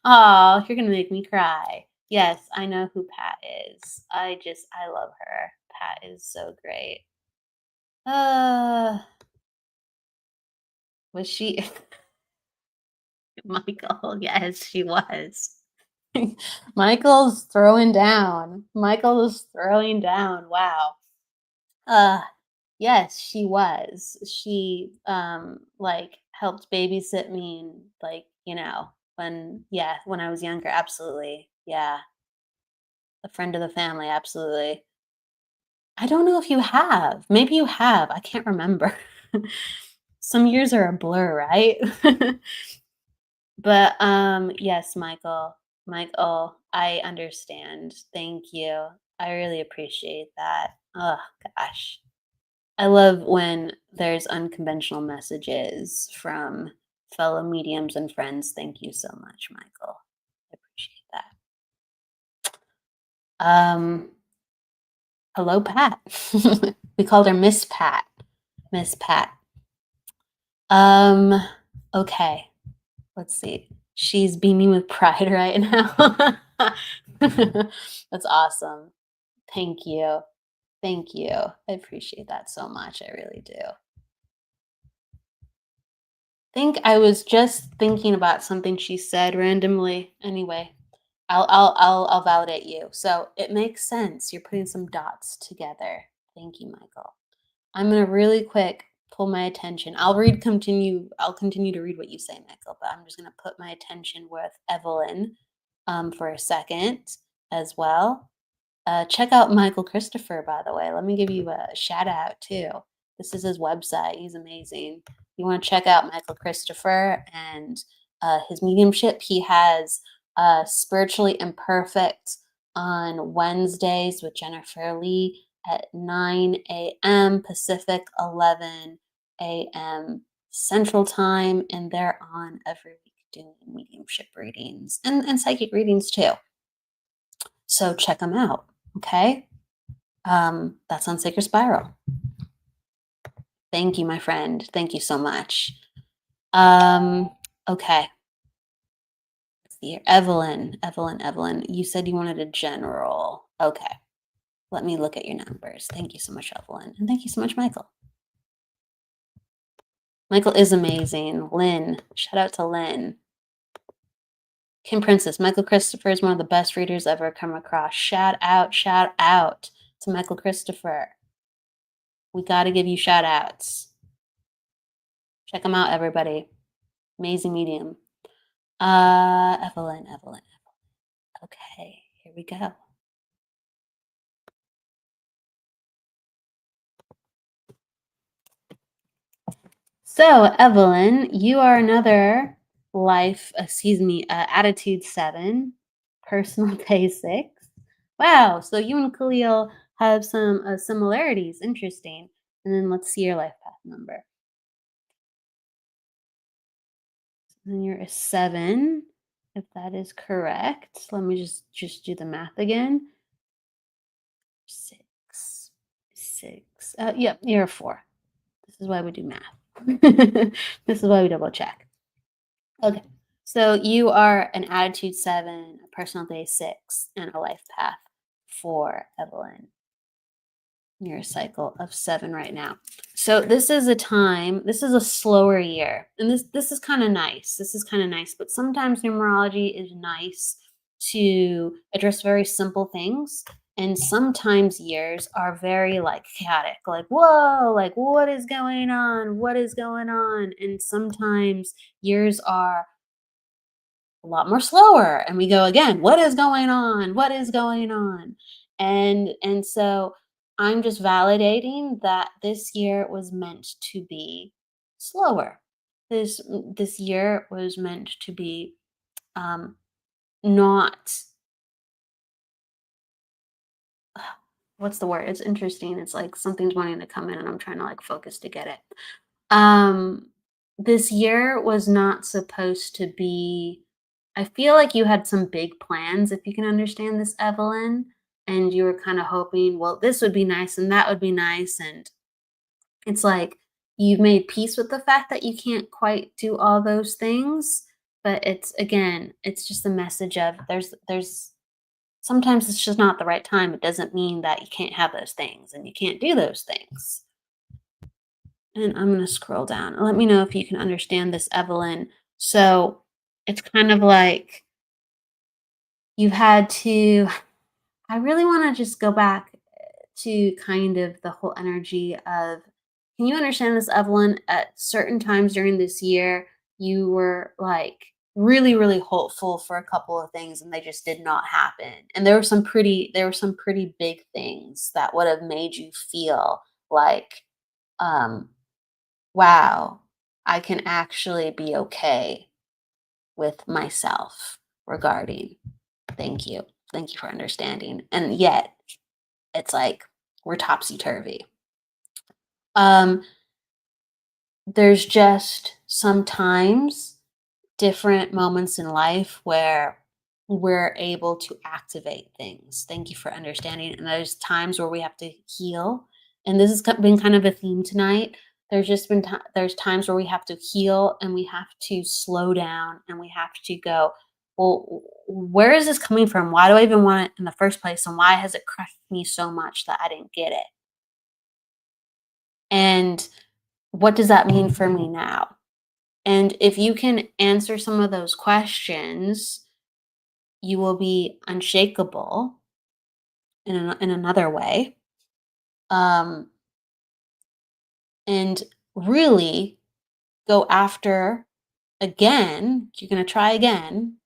Oh, you're gonna make me cry. Yes, I know who Pat is. I love her. Pat is so great. Uh, was she Michael? Yes, she was. Michael's throwing down. Michael is throwing down. Wow. Uh yes, she was. She like helped babysit me and like, when I was younger, absolutely. Yeah. A friend of the family, absolutely. I don't know if you have. Maybe you have. I can't remember. Some years are a blur, right? But yes, Michael. Michael, I understand. Thank you. I really appreciate that. Oh gosh. I love when there's unconventional messages from fellow mediums and friends. Thank you so much, Michael. I appreciate that. Hello, Pat. We called her Miss Pat. Miss Pat. Um, okay. Let's see. She's beaming with pride right now. That's awesome. Thank you. Thank you. I appreciate that so much. I really do. Think I was just thinking about something she said randomly. Anyway, I'll validate you. So it makes sense. You're putting some dots together. Thank you, Michael. I'm gonna really quick pull my attention. I'll continue to read what you say, Michael, but I'm just gonna put my attention with Evelyn for a second as well. Check out Michael Christopher, by the way. Let me give you a shout out too. This is his website. He's amazing. You want to check out Michael Christopher and his mediumship. He has Spiritually Imperfect on Wednesdays with Jennifer Lee at 9 a.m. Pacific, 11 a.m. Central Time, and they're on every week doing mediumship readings and psychic readings too. So check them out. Okay. That's on Sacred Spiral. Thank you, my friend. Thank you so much. Okay. Let's see here. Evelyn. You said you wanted a general. Okay. Let me look at your numbers. Thank you so much, Evelyn. And thank you so much, Michael. Michael is amazing. Lynn. Shout out to Lynn. Kim Princess. Michael Christopher is one of the best readers I've ever come across. Shout out to Michael Christopher. We got to give you shout outs. Check them out, everybody. Amazing medium. Evelyn. Okay, here we go. So, Evelyn, you are another attitude 7, personal day 6. Wow, so you and Khalil have some similarities. Interesting. And then let's see your life path number. And you're a 7, if that is correct. Let me just do the math again. 6. Yep, you're a 4. This is why we do math. This is why we double check. Okay, so you are an attitude 7, a personal day 6, and a life path 4, Evelyn. You're a cycle of 7 right now. So this is a slower year. And this is kind of nice. But sometimes numerology is nice to address very simple things. And sometimes years are very chaotic, whoa, what is going on? What is going on? And sometimes years are a lot more slower, and we go again, what is going on? What is going on? And so I'm just validating that this year was meant to be slower. This year was meant to be not what's the word? It's interesting. It's like something's wanting to come in and I'm trying to focus to get it. This year was not supposed to be. I feel like you had some big plans, if you can understand this, Evelyn, and you were kind of hoping, well, this would be nice and that would be nice. And it's like you've made peace with the fact that you can't quite do all those things. But it's just a message of there's sometimes it's just not the right time. It doesn't mean that you can't have those things and you can't do those things. And I'm going to scroll down. Let me know if you can understand this, Evelyn. So it's kind of like you've had to, I really want to just go back to kind of the whole energy of, can you understand this, Evelyn? At certain times during this year, you were really, really hopeful for a couple of things and they just did not happen. And there were some pretty big things that would have made you feel like, wow, I can actually be okay with myself regarding. Thank you. Thank you for understanding. And yet it's like we're topsy-turvy. There's just sometimes different moments in life where we're able to activate things. Thank you for understanding. And there's times where we have to heal. And this has been kind of a theme tonight. There's times where we have to heal and we have to slow down and we have to go, well, where is this coming from? Why do I even want it in the first place? And why has it crushed me so much that I didn't get it? And what does that mean for me now? And if you can answer some of those questions, you will be unshakable in another way. And really go after again. You're going to try again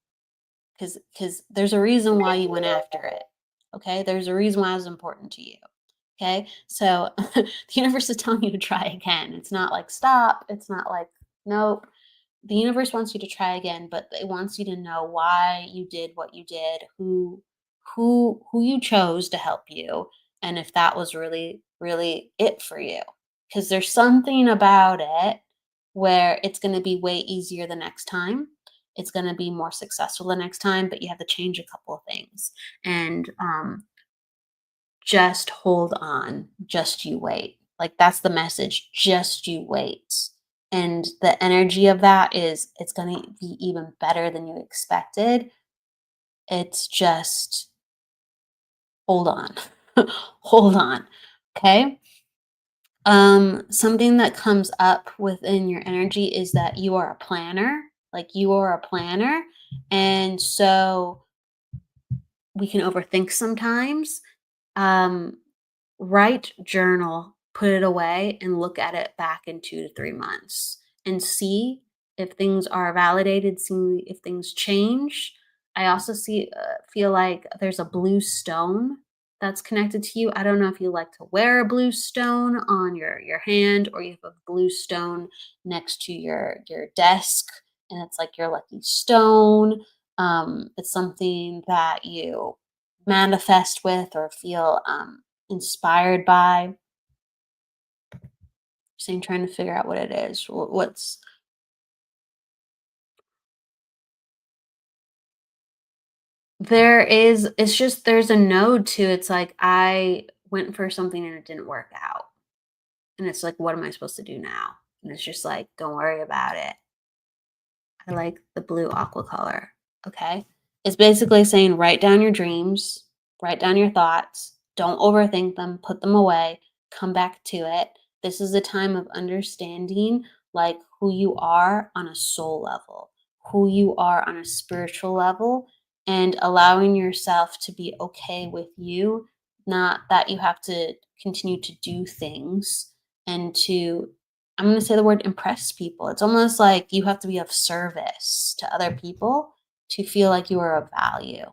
because there's a reason why you went after it. Okay. There's a reason why it was important to you. Okay. So the universe is telling you to try again. It's not like stop. It's not like, nope. The universe wants you to try again, but it wants you to know why you did what you did, who you chose to help you, and if that was really, really it for you. because there's something about it where it's going to be way easier the next time. It's going to be more successful the next time, but you have to change a couple of things. And just hold on, just you wait. Like that's the message, just you wait. And the energy of that is it's going to be even better than you expected. It's just hold on. Hold on. Okay? Something that comes up within your energy is that you are a planner. Like you are a planner. And so we can overthink sometimes. Um, Write, journal, put it away, and look at it back in 2 to 3 months and see if things are validated, see if things change. I also feel like there's a blue stone that's connected to you. I don't know if you like to wear a blue stone on your hand or you have a blue stone next to your desk and it's like your lucky stone. It's something that you manifest with or feel inspired by. Just trying to figure out what it is. What's there is it's just there's a node to it's like I went for something and it didn't work out. And it's like, what am I supposed to do now? And it's just like, don't worry about it. I like the blue aqua color. Okay. It's basically saying write down your dreams, write down your thoughts, don't overthink them, put them away, come back to it. This is a time of understanding like who you are on a soul level, who you are on a spiritual level, and allowing yourself to be okay with you, not that you have to continue to do things and to I'm going to say the word impress people. It's almost like you have to be of service to other people to feel like you are of value.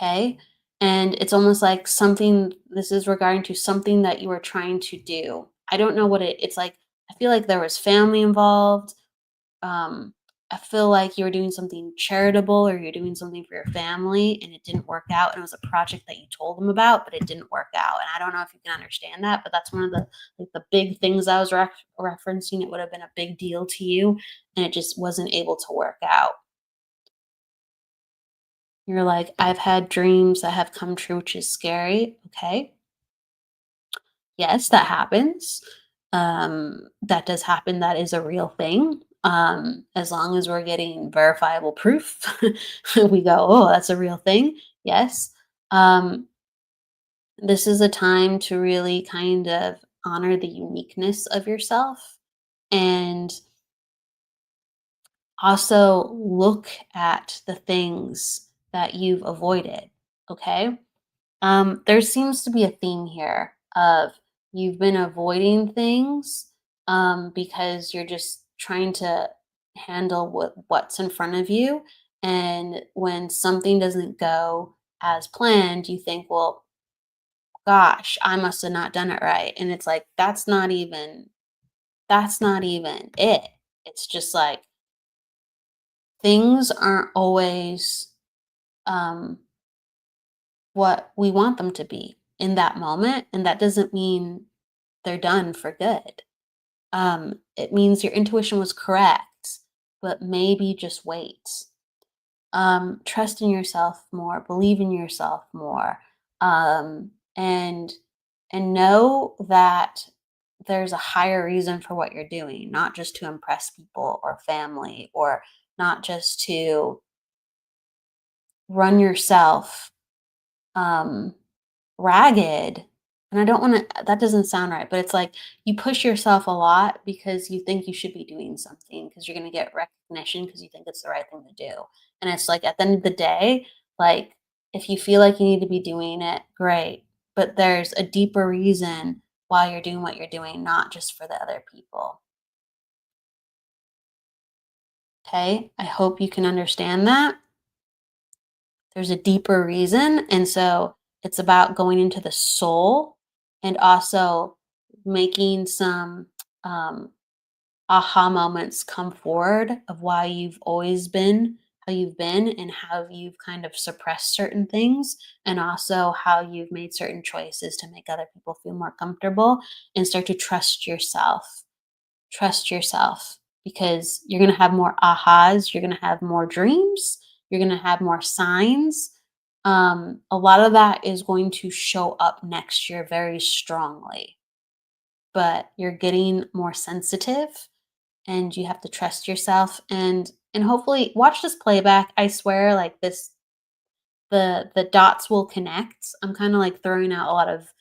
Okay. And it's almost like something, this is regarding to something that you are trying to do. I don't know what it's like. I feel like there was family involved. um, I feel like you were doing something charitable or you're doing something for your family and it didn't work out. And it was a project that you told them about, but it didn't work out. And I don't know if you can understand that, but that's one of the big things I was referencing. It would have been a big deal to you, and it just wasn't able to work out. You're like, I've had dreams that have come true, which is scary. Okay. Yes, that happens. That does happen. That is a real thing. As long as we're getting verifiable proof, we go, oh, that's a real thing. Yes. Um, this is a time to really kind of honor the uniqueness of yourself and also look at the things that you've avoided. Okay. There seems to be a theme here of you've been avoiding things because you're just trying to handle what's in front of you. And when something doesn't go as planned, you think, well, gosh, I must have not done it right. And it's like, that's not even it. It's just like things aren't always um, what we want them to be in that moment. And that doesn't mean they're done for good. It means your intuition was correct, but maybe just wait. Trust in yourself more, believe in yourself more, and know that there's a higher reason for what you're doing, not just to impress people or family, or not just to run yourself um, ragged. And I don't want to, that doesn't sound right, but it's like you push yourself a lot because you think you should be doing something because you're going to get recognition because you think it's the right thing to do. And it's like at the end of the day, like if you feel like you need to be doing it, great. But there's a deeper reason why you're doing what you're doing, not just for the other people. Okay. I hope you can understand that. There's a deeper reason. And so it's about going into the soul and also making some um, aha moments come forward of why you've always been you've been and how you've kind of suppressed certain things, and also how you've made certain choices to make other people feel more comfortable, and start to trust yourself. Trust yourself, because you're going to have more ahas, you're going to have more dreams, you're going to have more signs. A lot of that is going to show up next year very strongly, but you're getting more sensitive, and you have to trust yourself, and hopefully watch this playback. I swear, like, this, the dots will connect. I'm kind of like throwing out a lot of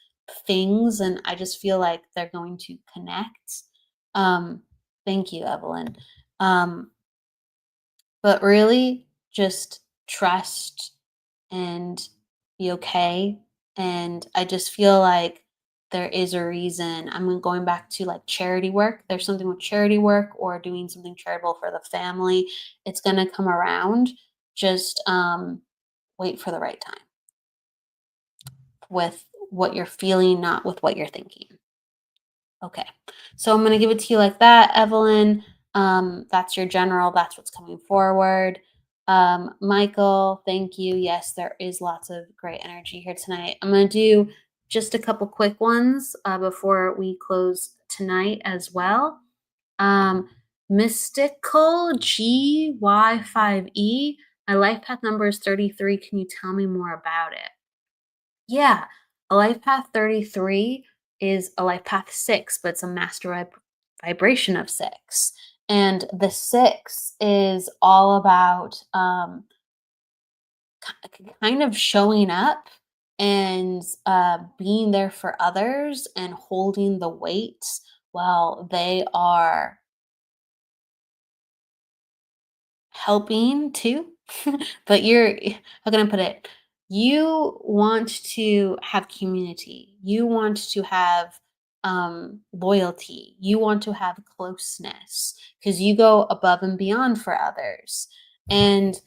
things, and I just feel like they're going to connect. Um, thank you, Evelyn. Um, but really, just trust and be okay. And I just feel like there is a reason. I'm going back to like charity work. There's something with charity work or doing something charitable for the family. It's going to come around. Just wait for the right time with what you're feeling, not with what you're thinking. Okay. So I'm going to give it to you like that, Evelyn. That's your general. That's what's coming forward. Michael, thank you. Yes, there is lots of great energy here tonight. I'm going to do just a couple quick ones before we close tonight as well. Mystical GY5E. My life path number is 33. Can you tell me more about it? Yeah, a life path 33 is a life path 6, but it's a master vibration of 6. And the 6 is all about kind of showing up and being there for others and holding the weight while they are helping too. But you're, how can I put it? You want to have community. You want to have loyalty. You want to have closeness because you go above and beyond for others. And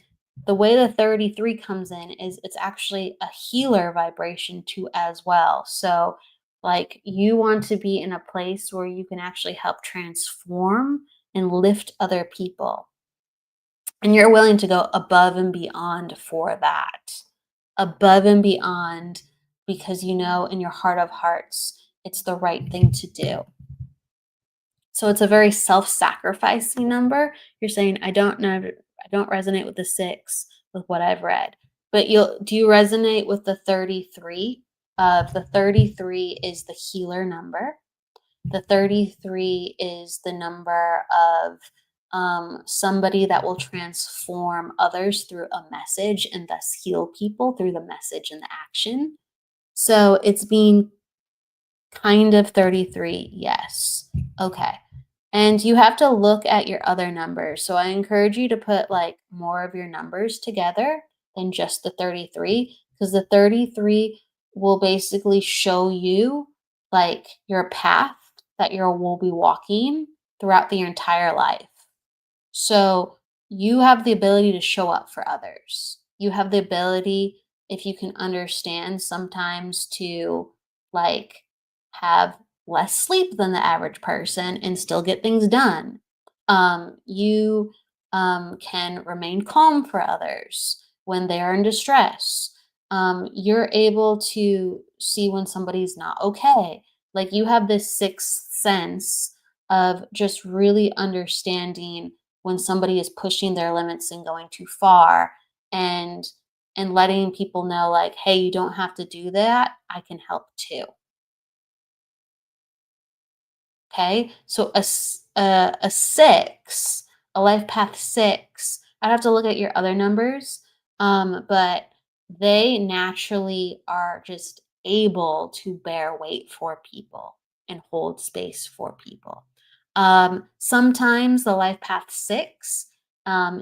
the way the 33 comes in is it's actually a healer vibration too as well. So like you want to be in a place where you can actually help transform and lift other people, and you're willing to go above and beyond for that. Above and beyond, because you know in your heart of hearts, it's the right thing to do. So it's a very self-sacrificing number. You're saying, I don't know, I don't resonate with the 6 with what I've read. But do you resonate with the 33? The 33 is the healer number. The 33 is the number of somebody that will transform others through a message and thus heal people through the message and the action. So it's being kind of 33, yes. Okay. And you have to look at your other numbers. So I encourage you to put like more of your numbers together than just the 33, because the 33 will basically show you like your path that you will be walking throughout the entire life. So you have the ability to show up for others. You have the ability, if you can understand, sometimes to like have less sleep than the average person and still get things done. You can remain calm for others when they are in distress. You're able to see when somebody's not okay. Like you have this sixth sense of just really understanding when somebody is pushing their limits and going too far, and letting people know like, hey, you don't have to do that, I can help too. Okay, so a 6, a life path 6, I'd have to look at your other numbers, but they naturally are just able to bear weight for people and hold space for people. Sometimes the life path 6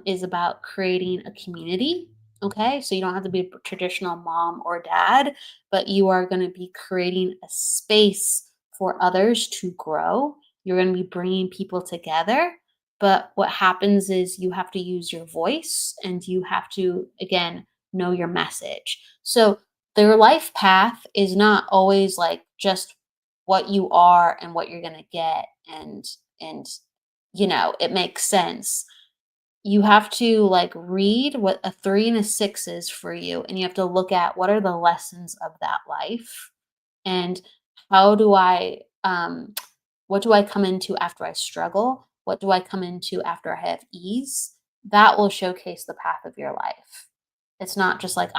is about creating a community. Okay, so you don't have to be a traditional mom or dad, but you are going to be creating a space for others to grow. You're going to be bringing people together. But what happens is you have to use your voice and you have to, again, know your message. So their life path is not always like just what you are and what you're going to get, and it makes sense. you have to like read what a 3 and a 6 is for you, and you have to look at what are the lessons of that life, and how do I what do I come into after I struggle? What do I come into after I have ease? That will showcase the path of your life. It's not just like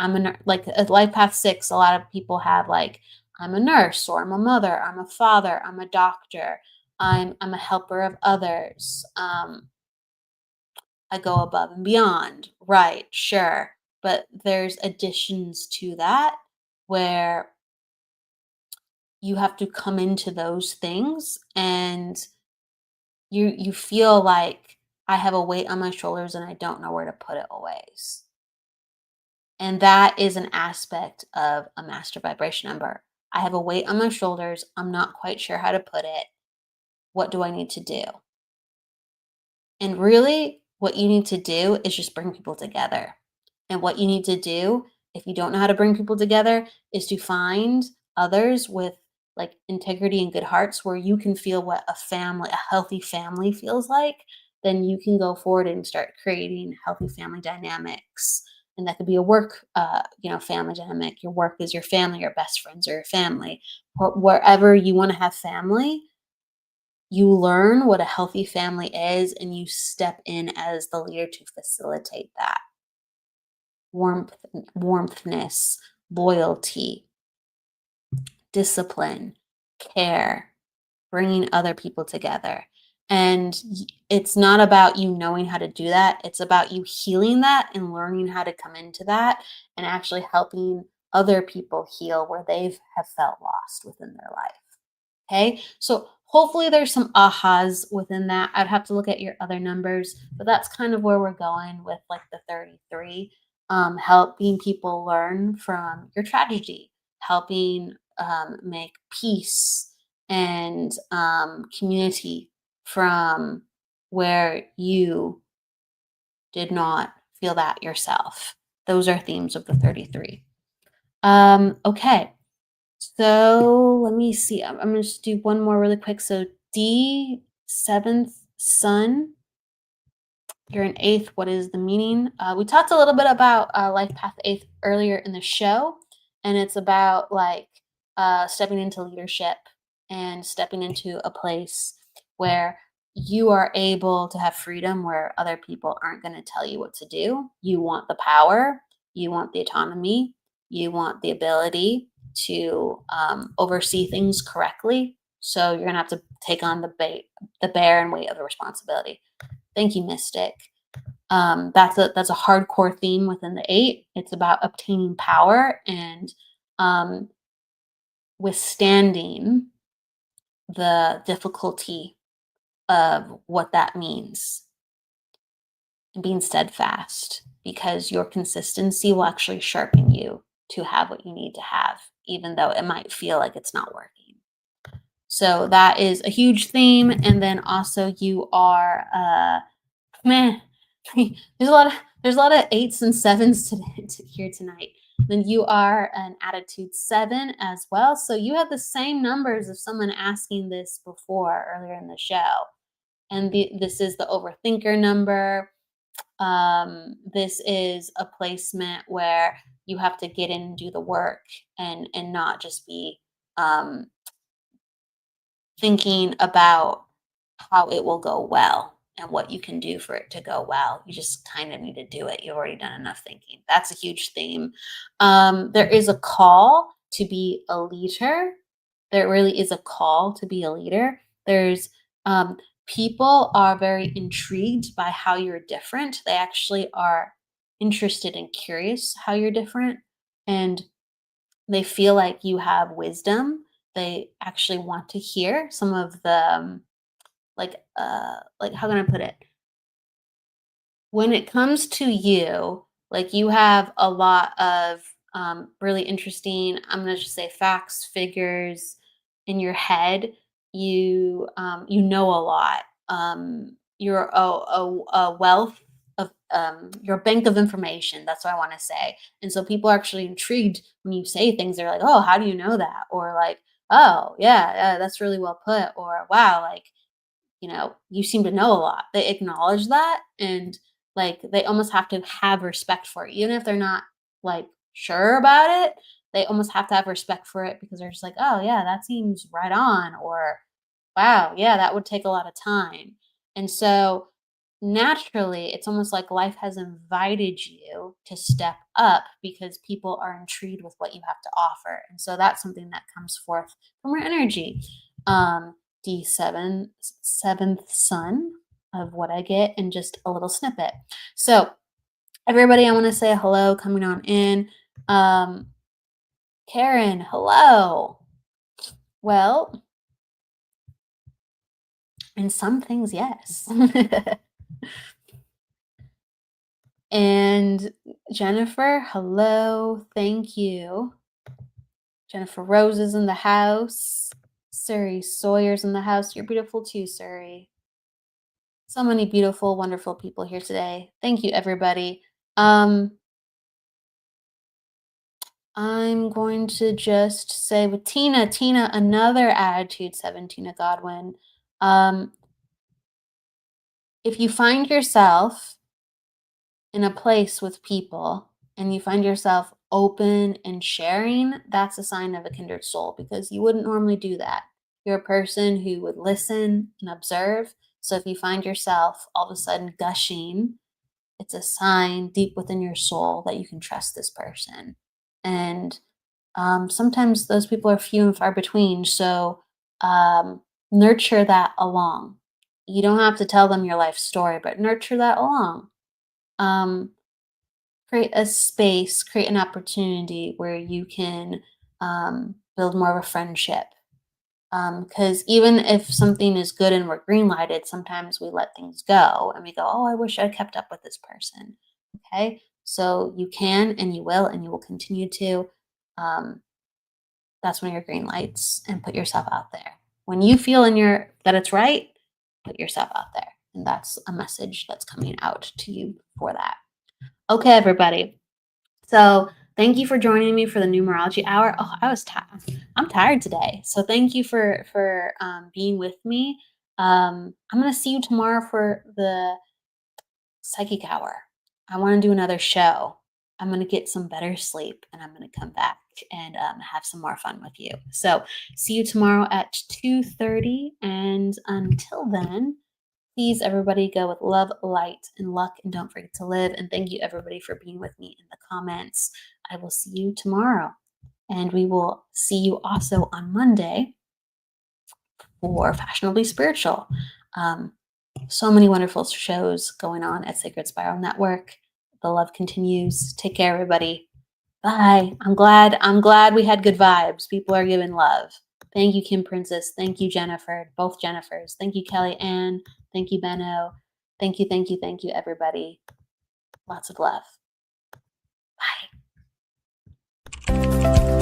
like a life path 6, a lot of people have like I'm a nurse or I'm a mother, I'm a father, I'm a doctor, I'm a helper of others. I go above and beyond. Right, sure. But there's additions to that where you have to come into those things, and you feel like I have a weight on my shoulders and I don't know where to put it always. And that is an aspect of a master vibration number. I have a weight on my shoulders. I'm not quite sure how to put it. What do I need to do? And really, what you need to do is just bring people together. And what you need to do, if you don't know how to bring people together, is to find others with like integrity and good hearts where you can feel what a healthy family feels like. Then you can go forward and start creating healthy family dynamics. And that could be a work, family dynamic. Your work is your family, your best friends are your family. Or wherever you want to have family, you learn what a healthy family is and you step in as the leader to facilitate that warmth, warmthness, loyalty, discipline, care, bringing other people together. And it's not about you knowing how to do that. It's about you healing that and learning how to come into that and actually helping other people heal where they've have felt lost within their life. Okay, so hopefully there's some ahas within that. I'd have to look at your other numbers, but that's kind of where we're going with like the 33. Helping people learn from your tragedy, helping make peace and community from where you did not feel that yourself. Those are themes of the 33. Okay. So let me see. I'm gonna just do one more really quick. So D seventh sun, you're an eighth. What is the meaning? We talked a little bit about life path eighth earlier in the show, and it's about like stepping into leadership and stepping into a place where you are able to have freedom where other people aren't going to tell you what to do. You want the power, you want the autonomy, you want the ability to oversee things correctly. So you're gonna have to take on the bear and weight of the responsibility. Thank you, Mystic. That's a hardcore theme within the eight. It's about obtaining power and um, withstanding the difficulty of what that means and being steadfast because your consistency will actually sharpen you to have what you need to have, even though it might feel like it's not working. So that is a huge theme. And then also you are man, there's a lot of eights and sevens here tonight. Then you are an attitude 7 as well. So you have the same numbers of someone asking this before earlier in the show. And this is the overthinker number. This is a placement where you have to get in and do the work and not just be um, thinking about how it will go well and what you can do for it to go well. You just kind of need to do it. You've already done enough thinking. That's a huge theme. There is a call to be a leader. There really is a call to be a leader. There's people are very intrigued by how you're different. They actually are interested and curious how you're different. And they feel like you have wisdom. They actually want to hear some of the like how can I put it? When it comes to you, like you have a lot of really interesting, I'm gonna just say facts, figures in your head. You know a lot. You're a wealth of your bank of information. That's what I want to say. And so people are actually intrigued when you say things. They're like, "Oh, how do you know that?" Or like, "Oh, yeah, yeah, that's really well put." Or, "Wow, like you seem to know a lot." They acknowledge that and like they almost have to have respect for it, even if they're not like sure about it. They almost have to have respect for it because they're just like, oh yeah, that seems right on, or wow, yeah, that would take a lot of time. And so naturally, it's almost like life has invited you to step up because people are intrigued with what you have to offer. And so that's something that comes forth from our energy. D7, seventh sun of what I get, and just a little snippet. So, everybody, I want to say hello coming on in. Karen, hello. Well, in some things, yes. And Jennifer, hello. Thank you. Jennifer Rose is in the house. Suri Sawyer's in the house. You're beautiful too, Suri. So many beautiful, wonderful people here today. Thank you, everybody. I'm going to just say with Tina, another attitude 7, Tina Godwin. If you find yourself in a place with people and you find yourself open and sharing, that's a sign of a kindred soul, because you wouldn't normally do that. You're a person who would listen and observe. So if you find yourself all of a sudden gushing, it's a sign deep within your soul that you can trust this person. And sometimes those people are few and far between. So nurture that along. You don't have to tell them your life story, but nurture that along. Create a space, create an opportunity where you can build more of a friendship. Because even if something is good and we're green lighted, sometimes we let things go and we go, oh, I wish I kept up with this person. Okay. So you can and you will continue to. That's when your green lights, and put yourself out there. When you feel that it's right, put yourself out there. And that's a message that's coming out to you for that. Okay, everybody. So thank you for joining me for the numerology hour. Oh, I'm tired today. So thank you for being with me. I'm gonna see you tomorrow for the psychic hour. I want to do another show. I'm gonna get some better sleep, and I'm gonna come back and have some more fun with you. So see you tomorrow at 2:30. And until then, please, everybody, go with love, light, and luck, and don't forget to live. And thank you, everybody, for being with me in the comments. I will see you tomorrow. And we will see you also on Monday for Fashionably Spiritual. So many wonderful shows going on at Sacred Spiral Network. The love continues. Take care, everybody. Bye. I'm glad we had good vibes. People are giving love. Thank you, Kim Princess. Thank you, Jennifer. Both Jennifers. Thank you, Kelly Ann. Thank you, Benno. Thank you, everybody. Lots of love. Bye.